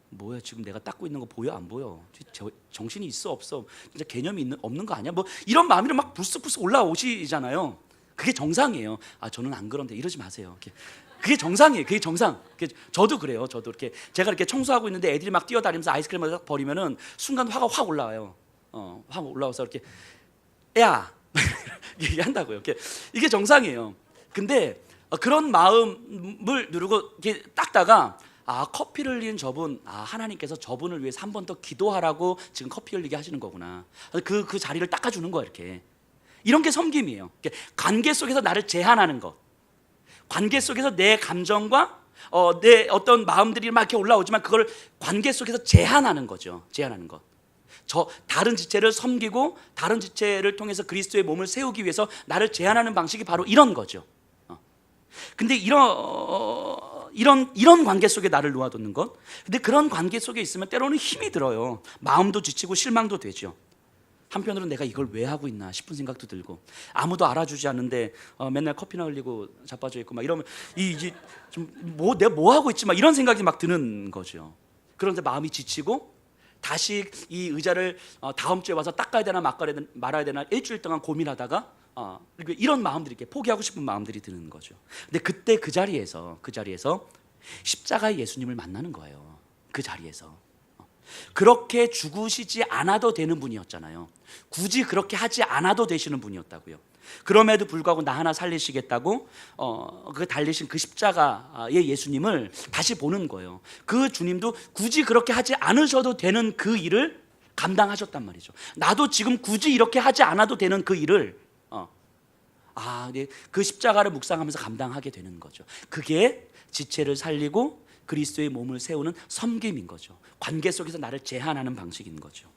뭐야, 지금 내가 닦고 있는 거 보여 안 보여? 정신이 있어 없어? 진짜 개념이 없는 거 아니야? 뭐 이런 마음이 막 불쑥불쑥 올라오시잖아요. 그게 정상이에요. 저는 안 그런데 이러지 마세요. 그게 정상이에요. 그게 정상. 저도 그래요. 저도 이렇게 제가 이렇게 청소하고 있는데 애들이 막 뛰어다니면서 아이스크림을 딱 버리면은 순간 화가 확 올라와요. 확 올라와서 이렇게 야 얘기한다고요. 이게 정상이에요. 근데 그런 마음을 누르고 이렇게 닦다가 커피를 흘린 저분, 하나님께서 저분을 위해서 한 번 더 기도하라고 지금 커피 흘리게 하시는 거구나. 그 자리를 닦아주는 거예요. 이렇게. 이런 게 섬김이에요. 관계 속에서 나를 제한하는 것, 관계 속에서 내 감정과 내 어떤 마음들이 막 이렇게 올라오지만 그걸 관계 속에서 제한하는 거죠. 제한하는 것. 다른 지체를 섬기고 다른 지체를 통해서 그리스도의 몸을 세우기 위해서 나를 제한하는 방식이 바로 이런 거죠. 근데 이런 관계 속에 나를 놓아두는 것. 근데 그런 관계 속에 있으면 때로는 힘이 들어요. 마음도 지치고 실망도 되죠. 한편으로는 내가 이걸 왜 하고 있나 싶은 생각도 들고, 아무도 알아주지 않는데 맨날 커피나 흘리고 자빠져 있고 막 이러면 이제 내가 뭐 하고 있지 막 이런 생각이 막 드는 거죠. 그런데 마음이 지치고 다시 이 의자를 다음 주에 와서 닦아야 되나 말아야 되나 일주일 동안 고민하다가 이런 마음들이, 이렇게 포기하고 싶은 마음들이 드는 거죠. 근데 그때 그 자리에서 십자가의 예수님을 만나는 거예요. 그 자리에서 그렇게 죽으시지 않아도 되는 분이었잖아요. 굳이 그렇게 하지 않아도 되시는 분이었다고요. 그럼에도 불구하고 나 하나 살리시겠다고 그 달리신 그 십자가의 예수님을 다시 보는 거예요. 그 주님도 굳이 그렇게 하지 않으셔도 되는 그 일을 감당하셨단 말이죠. 나도 지금 굳이 이렇게 하지 않아도 되는 그 일을 그 십자가를 묵상하면서 감당하게 되는 거죠. 그게 지체를 살리고 그리스도의 몸을 세우는 섬김인 거죠. 관계 속에서 나를 제한하는 방식인 거죠.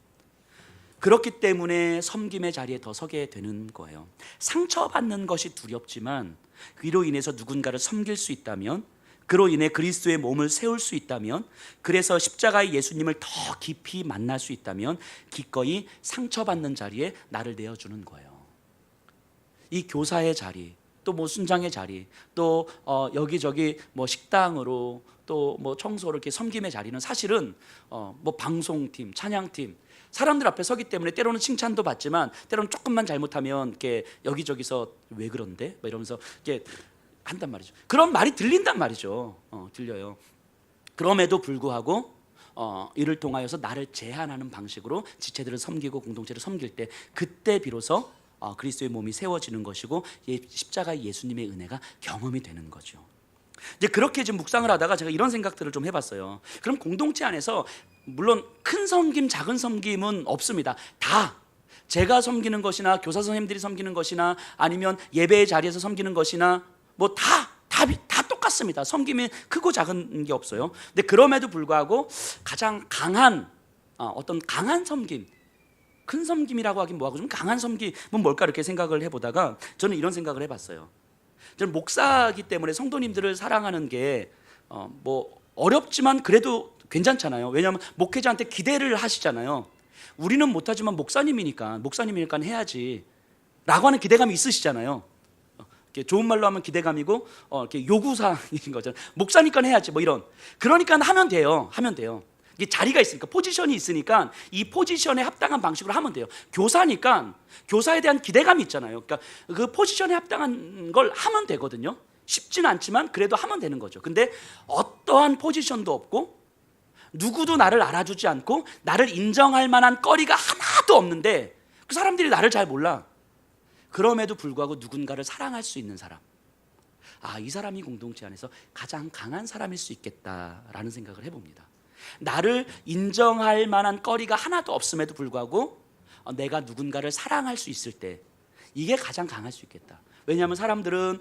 그렇기 때문에 섬김의 자리에 더 서게 되는 거예요. 상처받는 것이 두렵지만 그로 인해서 누군가를 섬길 수 있다면, 그로 인해 그리스도의 몸을 세울 수 있다면, 그래서 십자가의 예수님을 더 깊이 만날 수 있다면 기꺼이 상처받는 자리에 나를 내어주는 거예요. 이 교사의 자리, 또 뭐 순장의 자리, 또 여기저기 뭐 식당으로, 또 뭐 청소로 이렇게 섬김의 자리는 사실은 뭐 방송팀, 찬양팀, 사람들 앞에 서기 때문에 때로는 칭찬도 받지만 때로는 조금만 잘못하면 이렇게 여기저기서 왜 그런데? 뭐 이러면서 이렇게 한단 말이죠. 그런 말이 들린단 말이죠. 들려요. 그럼에도 불구하고 이를 통하여서 나를 제한하는 방식으로 지체들을 섬기고 공동체를 섬길 때, 그때 비로소 그리스도의 몸이 세워지는 것이고 십자가의 예수님의 은혜가 경험이 되는 거죠. 이제 그렇게 지금 묵상을 하다가 제가 이런 생각들을 좀 해봤어요. 그럼 공동체 안에서 물론 큰 섬김, 작은 섬김은 없습니다. 다 제가 섬기는 것이나 교사 선생님들이 섬기는 것이나 아니면 예배의 자리에서 섬기는 것이나 뭐 다 똑같습니다. 섬김이 크고 작은 게 없어요. 근데 그럼에도 불구하고 가장 강한 어떤 강한 섬김, 큰 섬김이라고 하긴 뭐하고 좀 강한 섬김은 뭘까 이렇게 생각을 해보다가 저는 이런 생각을 해봤어요. 저는 목사이기 때문에 성도님들을 사랑하는 게 뭐 어렵지만 그래도 괜찮잖아요. 왜냐하면 목회자한테 기대를 하시잖아요. 우리는 못하지만 목사님이니까 해야지 라고 하는 기대감이 있으시잖아요. 이렇게 좋은 말로 하면 기대감이고 이렇게 요구사항인 거죠. 목사니까 해야지 뭐 이런. 그러니까 하면 돼요. 하면 돼요. 이게 자리가 있으니까, 포지션이 있으니까 이 포지션에 합당한 방식으로 하면 돼요. 교사니까 교사에 대한 기대감이 있잖아요. 그러니까 그 포지션에 합당한 걸 하면 되거든요. 쉽진 않지만 그래도 하면 되는 거죠. 근데 어떠한 포지션도 없고 누구도 나를 알아주지 않고 나를 인정할 만한 거리가 하나도 없는데 그 사람들이 나를 잘 몰라. 그럼에도 불구하고 누군가를 사랑할 수 있는 사람, 이 사람이 공동체 안에서 가장 강한 사람일 수 있겠다라는 생각을 해봅니다. 나를 인정할 만한 거리가 하나도 없음에도 불구하고 내가 누군가를 사랑할 수 있을 때 이게 가장 강할 수 있겠다. 왜냐하면 사람들은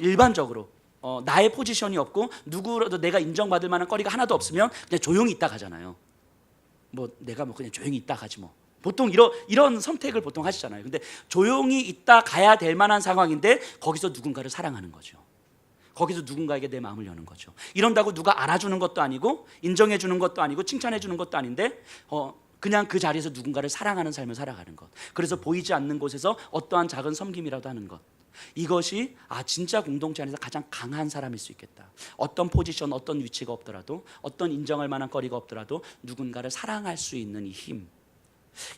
일반적으로 나의 포지션이 없고 누구라도 내가 인정받을 만한 거리가 하나도 없으면 그냥 조용히 있다 가잖아요. 뭐 내가 뭐 그냥 조용히 있다 가지 뭐. 보통 이런 선택을 보통 하시잖아요. 근데 조용히 있다 가야 될 만한 상황인데 거기서 누군가를 사랑하는 거죠. 거기서 누군가에게 내 마음을 여는 거죠. 이런다고 누가 알아주는 것도 아니고 인정해 주는 것도 아니고 칭찬해 주는 것도 아닌데 그냥 그 자리에서 누군가를 사랑하는 삶을 살아가는 것. 그래서 보이지 않는 곳에서 어떠한 작은 섬김이라도 하는 것. 이것이 진짜 공동체 안에서 가장 강한 사람일 수 있겠다. 어떤 포지션, 어떤 위치가 없더라도, 어떤 인정할 만한 거리가 없더라도 누군가를 사랑할 수 있는 이 힘,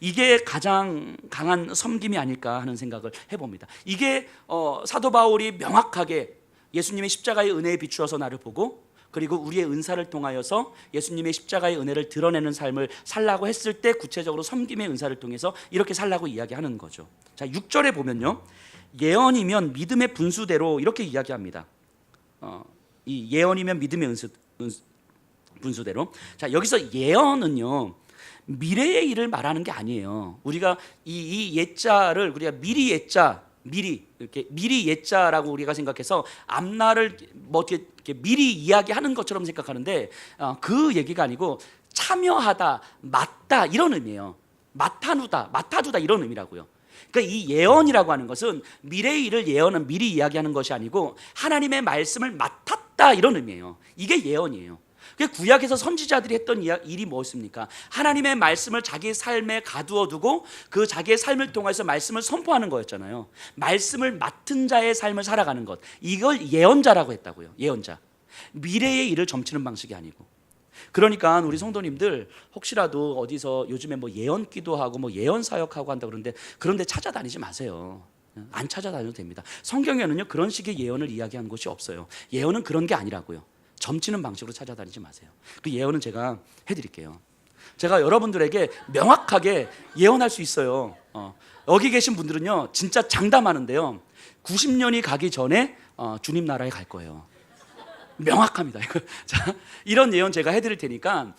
이게 가장 강한 섬김이 아닐까 하는 생각을 해봅니다. 이게 사도 바울이 명확하게 예수님의 십자가의 은혜에 비추어서 나를 보고, 그리고 우리의 은사를 통하여서 예수님의 십자가의 은혜를 드러내는 삶을 살라고 했을 때 구체적으로 섬김의 은사를 통해서 이렇게 살라고 이야기하는 거죠. 자, 6절에 보면요, 예언이면 믿음의 분수대로 이렇게 이야기합니다. 이 예언이면 믿음의 분수대로. 자, 여기서 예언은요, 미래의 일을 말하는 게 아니에요. 우리가 이 예자를 우리가 미리 예자, 이렇게 미리 예자라고 우리가 생각해서 앞날을 뭐 어떻게 이렇게 미리 이야기하는 것처럼 생각하는데 그 얘기가 아니고 참여하다, 맞다 이런 의미예요. 맡아두다 이런 의미라고요. 그러니까 이 예언이라고 하는 것은 미래의 일을 예언은 미리 이야기하는 것이 아니고 하나님의 말씀을 맡았다 이런 의미예요. 이게 예언이에요. 구약에서 선지자들이 했던 일이 무엇입니까? 하나님의 말씀을 자기 삶에 가두어 두고 그 자기의 삶을 통해서 말씀을 선포하는 거였잖아요. 말씀을 맡은 자의 삶을 살아가는 것, 이걸 예언자라고 했다고요. 예언자. 미래의 일을 점치는 방식이 아니고. 그러니까 우리 성도님들 혹시라도 어디서 요즘에 뭐 예언 기도하고 뭐 예언 사역하고 한다 그러는데 그런데 찾아다니지 마세요. 안 찾아다녀도 됩니다. 성경에는요 그런 식의 예언을 이야기하는 것이 없어요. 예언은 그런 게 아니라고요. 점치는 방식으로 찾아다니지 마세요. 그 예언은 제가 해드릴게요. 제가 여러분들에게 명확하게 예언할 수 있어요. 여기 계신 분들은요 진짜 장담하는데요 90년이 가기 전에 주님 나라에 갈 거예요. 명확합니다. 자, 이런 예언 제가 해드릴 테니까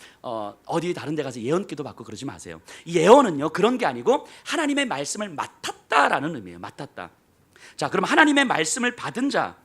어디 다른 데 가서 예언 기도 받고 그러지 마세요. 이 예언은요 그런 게 아니고 하나님의 말씀을 맡았다라는 의미예요. 맡았다. 자, 그럼 하나님의 말씀을 받은 자,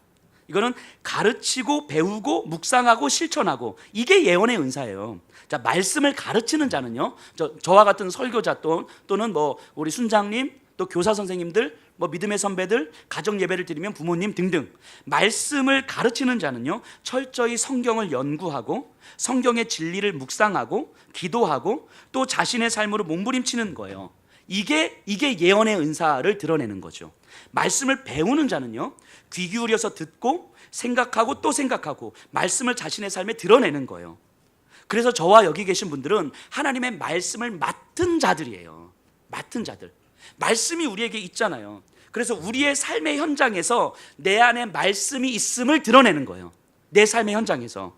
이거는 가르치고 배우고 묵상하고 실천하고, 이게 예언의 은사예요. 자, 말씀을 가르치는 자는요, 저와 같은 설교자 또는 뭐 우리 순장님, 또 교사 선생님들, 뭐 믿음의 선배들, 가정 예배를 드리면 부모님 등등, 말씀을 가르치는 자는요 철저히 성경을 연구하고 성경의 진리를 묵상하고 기도하고 또 자신의 삶으로 몸부림치는 거예요. 이게 예언의 은사를 드러내는 거죠. 말씀을 배우는 자는요 귀 기울여서 듣고 생각하고 또 생각하고 말씀을 자신의 삶에 드러내는 거예요. 그래서 저와 여기 계신 분들은 하나님의 말씀을 맡은 자들이에요. 맡은 자들. 말씀이 우리에게 있잖아요. 그래서 우리의 삶의 현장에서 내 안에 말씀이 있음을 드러내는 거예요. 내 삶의 현장에서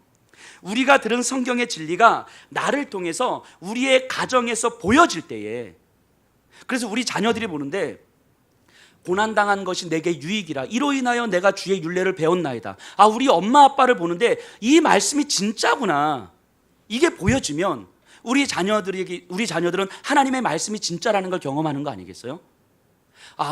우리가 들은 성경의 진리가 나를 통해서 우리의 가정에서 보여질 때에, 그래서 우리 자녀들이 보는데 고난당한 것이 내게 유익이라 이로 인하여 내가 주의 율례를 배웠나이다. 우리 엄마 아빠를 보는데 이 말씀이 진짜구나, 이게 보여지면 우리 자녀들은 하나님의 말씀이 진짜라는 걸 경험하는 거 아니겠어요?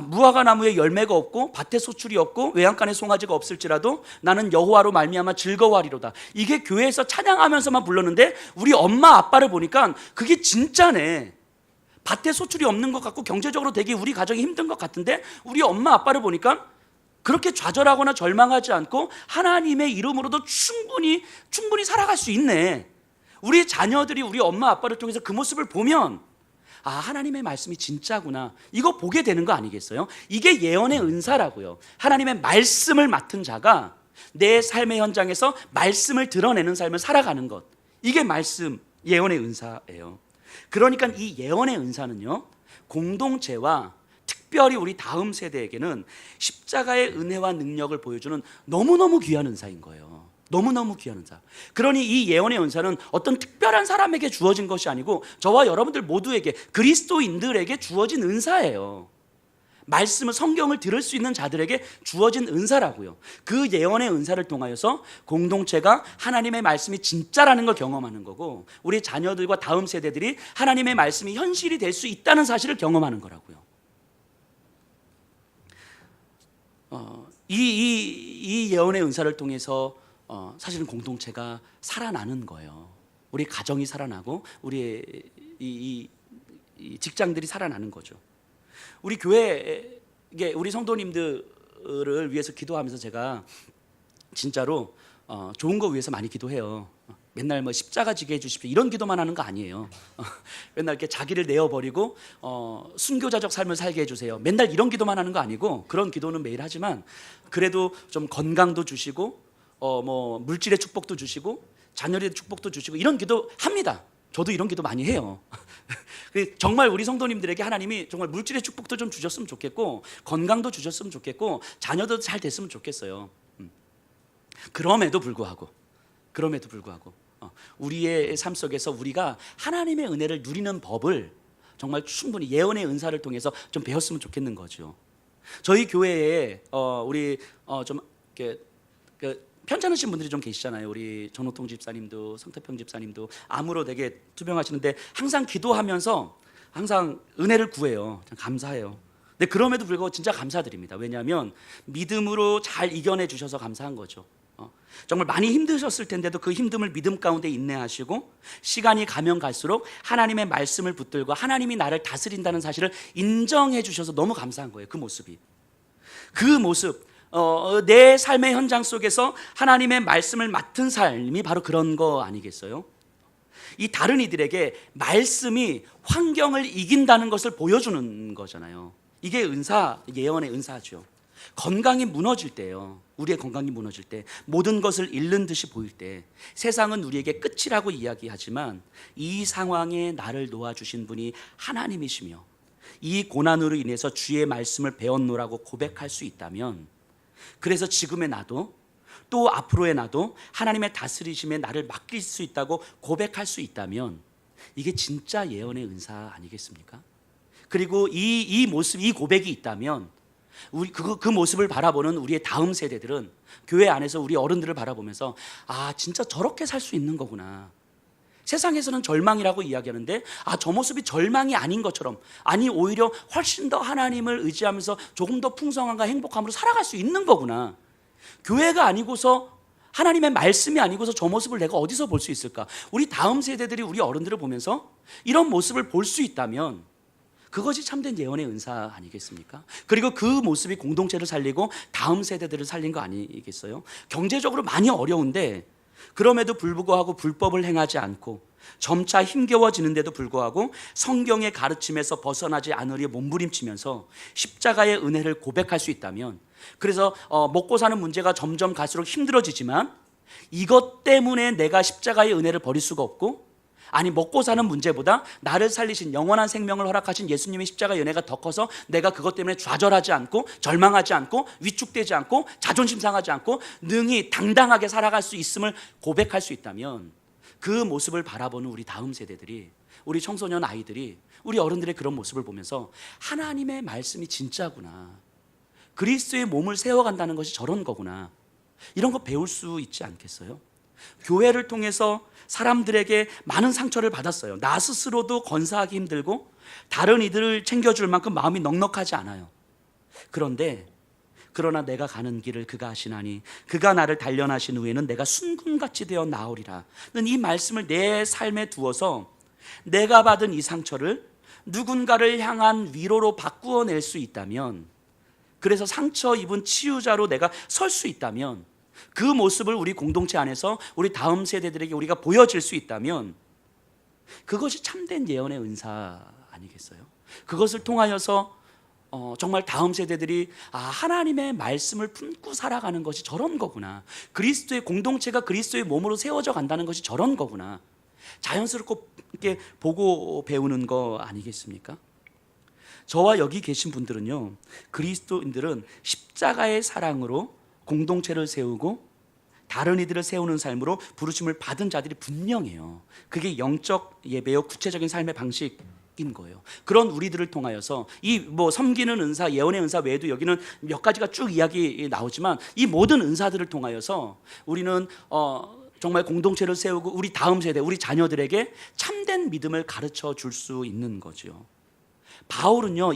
무화과 나무에 열매가 없고 밭에 소출이 없고 외양간에 송아지가 없을지라도 나는 여호와로 말미암아 즐거워하리로다. 이게 교회에서 찬양하면서만 불렀는데 우리 엄마 아빠를 보니까 그게 진짜네. 밭에 소출이 없는 것 같고 경제적으로 되게 우리 가정이 힘든 것 같은데 우리 엄마 아빠를 보니까 그렇게 좌절하거나 절망하지 않고 하나님의 이름으로도 충분히 살아갈 수 있네. 우리 자녀들이 우리 엄마 아빠를 통해서 그 모습을 보면 아, 하나님의 말씀이 진짜구나, 이거 보게 되는 거 아니겠어요? 이게 예언의 은사라고요. 하나님의 말씀을 맡은 자가 내 삶의 현장에서 말씀을 드러내는 삶을 살아가는 것, 이게 말씀, 예언의 은사예요. 그러니까 이 예언의 은사는요, 공동체와 특별히 우리 다음 세대에게는 십자가의 은혜와 능력을 보여주는 너무너무 귀한 은사인 거예요. 너무너무 귀한 은사. 그러니 이 예언의 은사는 어떤 특별한 사람에게 주어진 것이 아니고 저와 여러분들 모두에게, 그리스도인들에게 주어진 은사예요. 말씀을, 성경을 들을 수 있는 자들에게 주어진 은사라고요. 그 예언의 은사를 통하여서 공동체가 하나님의 말씀이 진짜라는 걸 경험하는 거고, 우리 자녀들과 다음 세대들이 하나님의 말씀이 현실이 될 수 있다는 사실을 경험하는 거라고요. 이 예언의 은사를 통해서 사실은 공동체가 살아나는 거예요. 우리 가정이 살아나고 우리 이 직장들이 살아나는 거죠. 우리 교회, 우리 성도님들을 위해서 기도하면서 제가 진짜로 좋은 거 위해서 많이 기도해요. 맨날 뭐 십자가 지게 해주십시오 이런 기도만 하는 거 아니에요. 맨날 이렇게 자기를 내어버리고 순교자적 삶을 살게 해주세요, 맨날 이런 기도만 하는 거 아니고, 그런 기도는 매일 하지만 그래도 좀 건강도 주시고 뭐 물질의 축복도 주시고 자녀의 축복도 주시고 이런 기도 합니다. 저도 이런 기도 많이 해요. 정말 우리 성도님들에게 하나님이 정말 물질의 축복도 좀 주셨으면 좋겠고, 건강도 주셨으면 좋겠고, 자녀도 잘 됐으면 좋겠어요. 그럼에도 불구하고 우리의 삶 속에서 우리가 하나님의 은혜를 누리는 법을 정말 충분히 예언의 은사를 통해서 좀 배웠으면 좋겠는 거죠. 저희 교회에 우리 좀 이렇게 편찮으신 분들이 좀 계시잖아요. 우리 전호통 집사님도 성태평 집사님도 암으로 되게 투병하시는데 항상 기도하면서 항상 은혜를 구해요. 참 감사해요. 근데 그럼에도 불구하고 진짜 감사드립니다. 왜냐하면 믿음으로 잘 이겨내 주셔서 감사한 거죠. 정말 많이 힘드셨을 텐데도 그 힘듦을 믿음 가운데 인내하시고 시간이 가면 갈수록 하나님의 말씀을 붙들고 하나님이 나를 다스린다는 사실을 인정해 주셔서 너무 감사한 거예요. 그 모습이, 그 모습, 내 삶의 현장 속에서 하나님의 말씀을 맡은 삶이 바로 그런 거 아니겠어요? 이 다른 이들에게 말씀이 환경을 이긴다는 것을 보여주는 거잖아요. 이게 은사, 예언의 은사죠. 건강이 무너질 때요, 우리의 건강이 무너질 때, 모든 것을 잃는 듯이 보일 때, 세상은 우리에게 끝이라고 이야기하지만 이 상황에 나를 놓아주신 분이 하나님이시며 이 고난으로 인해서 주의 말씀을 배웠노라고 고백할 수 있다면, 그래서 지금의 나도 또 앞으로의 나도 하나님의 다스리심에 나를 맡길 수 있다고 고백할 수 있다면, 이게 진짜 예언의 은사 아니겠습니까? 그리고 이 모습, 이 고백이 있다면 우리 그 모습을 바라보는 우리의 다음 세대들은 교회 안에서 우리 어른들을 바라보면서 아, 진짜 저렇게 살 수 있는 거구나. 세상에서는 절망이라고 이야기하는데 저 모습이 절망이 아닌 것처럼, 아니 오히려 훨씬 더 하나님을 의지하면서 조금 더 풍성함과 행복함으로 살아갈 수 있는 거구나. 교회가 아니고서, 하나님의 말씀이 아니고서 저 모습을 내가 어디서 볼 수 있을까? 우리 다음 세대들이 우리 어른들을 보면서 이런 모습을 볼 수 있다면 그것이 참된 예언의 은사 아니겠습니까? 그리고 그 모습이 공동체를 살리고 다음 세대들을 살린 거 아니겠어요? 경제적으로 많이 어려운데 그럼에도 불구하고 불법을 행하지 않고 점차 힘겨워지는데도 불구하고 성경의 가르침에서 벗어나지 않으려 몸부림치면서 십자가의 은혜를 고백할 수 있다면, 그래서 먹고 사는 문제가 점점 갈수록 힘들어지지만 이것 때문에 내가 십자가의 은혜를 버릴 수가 없고, 아니 먹고 사는 문제보다 나를 살리신 영원한 생명을 허락하신 예수님의 십자가의 은혜가 더 커서 내가 그것 때문에 좌절하지 않고 절망하지 않고 위축되지 않고 자존심 상하지 않고 능히 당당하게 살아갈 수 있음을 고백할 수 있다면, 그 모습을 바라보는 우리 다음 세대들이, 우리 청소년 아이들이 우리 어른들의 그런 모습을 보면서 하나님의 말씀이 진짜구나, 그리스도의 몸을 세워간다는 것이 저런 거구나, 이런 거 배울 수 있지 않겠어요? 교회를 통해서 사람들에게 많은 상처를 받았어요. 나 스스로도 건사하기 힘들고 다른 이들을 챙겨줄 만큼 마음이 넉넉하지 않아요. 그러나 내가 가는 길을 그가 아시나니 그가 나를 단련하신 후에는 내가 순금같이 되어 나오리라 는 이 말씀을 내 삶에 두어서 내가 받은 이 상처를 누군가를 향한 위로로 바꾸어낼 수 있다면, 그래서 상처 입은 치유자로 내가 설 수 있다면, 그 모습을 우리 공동체 안에서 우리 다음 세대들에게 우리가 보여질 수 있다면, 그것이 참된 예언의 은사 아니겠어요? 그것을 통하여서 정말 다음 세대들이 하나님의 말씀을 품고 살아가는 것이 저런 거구나. 그리스도의 공동체가 그리스도의 몸으로 세워져 간다는 것이 저런 거구나. 자연스럽게 보고 배우는 거 아니겠습니까? 저와 여기 계신 분들은요, 그리스도인들은 십자가의 사랑으로 공동체를 세우고 다른 이들을 세우는 삶으로 부르심을 받은 자들이 분명해요. 그게 영적 예배요, 구체적인 삶의 방식인 거예요. 그런 우리들을 통하여서 이 섬기는 은사, 예언의 은사 외에도 여기는 몇 가지가 쭉 이야기 나오지만 이 모든 은사들을 통하여서 우리는 정말 공동체를 세우고 우리 다음 세대, 우리 자녀들에게 참된 믿음을 가르쳐 줄 수 있는 거죠. 바울은요,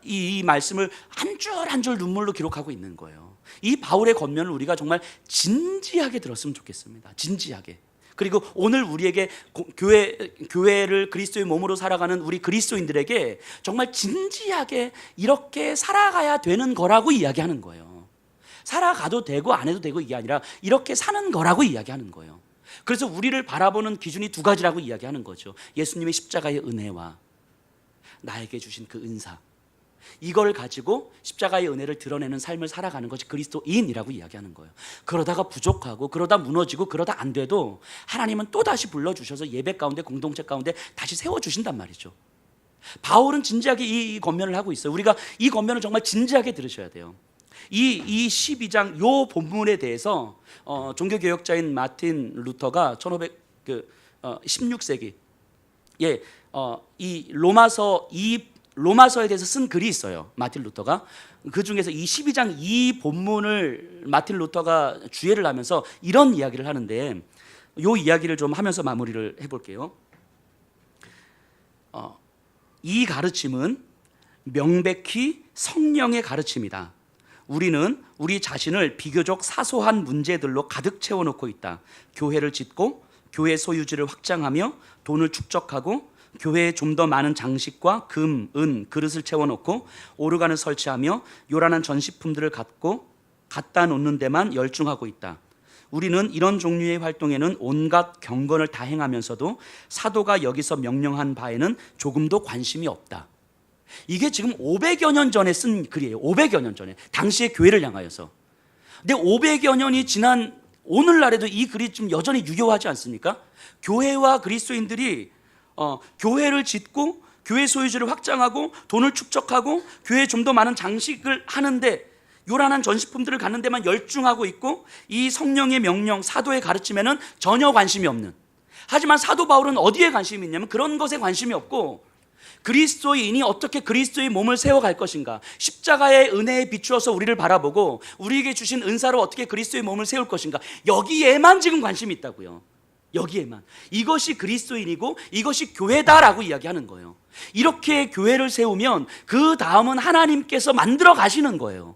이 말씀을 한 줄 한 줄 눈물로 기록하고 있는 거예요. 이 바울의 권면을 우리가 정말 진지하게 들었으면 좋겠습니다. 진지하게. 그리고 오늘 우리에게 교회를 그리스도의 몸으로 살아가는 우리 그리스도인들에게 정말 진지하게 이렇게 살아가야 되는 거라고 이야기하는 거예요. 살아가도 되고 안 해도 되고 이게 아니라 이렇게 사는 거라고 이야기하는 거예요. 그래서 우리를 바라보는 기준이 두 가지라고 이야기하는 거죠. 예수님의 십자가의 은혜와 나에게 주신 그 은사, 이걸 가지고 십자가의 은혜를 드러내는 삶을 살아가는 것이 그리스도인이라고 이야기하는 거예요. 그러다가 부족하고 그러다 무너지고 그러다 안 돼도 하나님은 또다시 불러주셔서 예배 가운데 공동체 가운데 다시 세워주신단 말이죠. 바울은 진지하게 이 권면을 하고 있어요. 우리가 이 권면을 정말 진지하게 들으셔야 돼요. 이 12장 요 본문에 대해서 종교개혁자인 마틴 루터가 16세기 이 로마서에 대해서 쓴 글이 있어요. 마틴 루터가. 그 중에서 이 12장 이 본문을 마틴 루터가 주예를 하면서 이런 이야기를 하는데, 요 이야기를 좀 하면서 마무리를 해볼게요. 이 가르침은 명백히 성령의 가르침이다. 우리는 우리 자신을 비교적 사소한 문제들로 가득 채워놓고 있다. 교회를 짓고 교회 소유지를 확장하며 돈을 축적하고 교회에 좀 더 많은 장식과 금, 은, 그릇을 채워놓고 오르간을 설치하며 요란한 전시품들을 갖다 놓는 데만 열중하고 있다. 우리는 이런 종류의 활동에는 온갖 경건을 다 행하면서도 사도가 여기서 명령한 바에는 조금도 관심이 없다. 이게 지금 500여 년 전에 쓴 글이에요. 500여 년 전에 당시의 교회를 향하여서. 근데 500여 년이 지난 오늘날에도 이 글이 좀 여전히 유효하지 않습니까? 교회와 그리스도인들이 교회를 짓고 교회 소유지를 확장하고 돈을 축적하고 교회에 좀 더 많은 장식을 하는데 요란한 전시품들을 갖는 데만 열중하고 있고 이 성령의 명령, 사도의 가르침에는 전혀 관심이 없는, 하지만 사도 바울은 어디에 관심이 있냐면 그런 것에 관심이 없고 그리스도인이 어떻게 그리스도의 몸을 세워갈 것인가, 십자가의 은혜에 비추어서 우리를 바라보고 우리에게 주신 은사로 어떻게 그리스도의 몸을 세울 것인가, 여기에만 지금 관심이 있다고요. 여기에만. 이것이 그리스도인이고 이것이 교회다라고 이야기하는 거예요. 이렇게 교회를 세우면 그 다음은 하나님께서 만들어 가시는 거예요.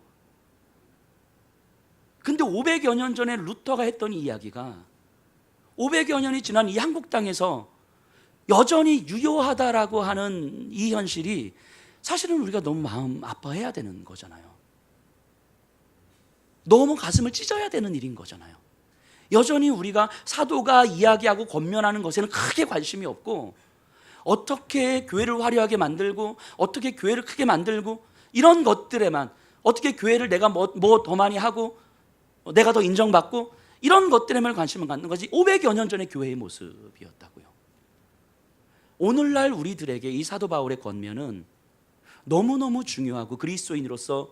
근데 500여 년 전에 루터가 했던 이 이야기가 500여 년이 지난 이 한국 땅에서 여전히 유효하다라고 하는 이 현실이 사실은 우리가 너무 마음 아파해야 되는 거잖아요. 너무 가슴을 찢어야 되는 일인 거잖아요. 여전히 우리가 사도가 이야기하고 권면하는 것에는 크게 관심이 없고 어떻게 교회를 화려하게 만들고 어떻게 교회를 크게 만들고 이런 것들에만, 어떻게 교회를 내가 뭐 더 많이 하고 내가 더 인정받고 이런 것들에만 관심을 갖는 것이 500여 년 전의 교회의 모습이었다고요. 오늘날 우리들에게 이 사도 바울의 권면은 너무너무 중요하고 그리스도인으로서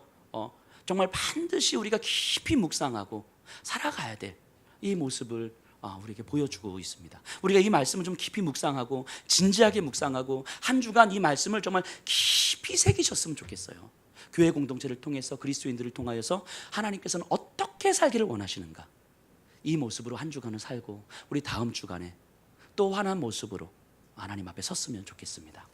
정말 반드시 우리가 깊이 묵상하고 살아가야 될 이 모습을 우리에게 보여주고 있습니다. 우리가 이 말씀을 좀 깊이 묵상하고 진지하게 묵상하고 한 주간 이 말씀을 정말 깊이 새기셨으면 좋겠어요. 교회 공동체를 통해서 그리스도인들을 통하여서 하나님께서는 어떻게 살기를 원하시는가, 이 모습으로 한 주간을 살고 우리 다음 주간에 또 환한 모습으로 하나님 앞에 섰으면 좋겠습니다.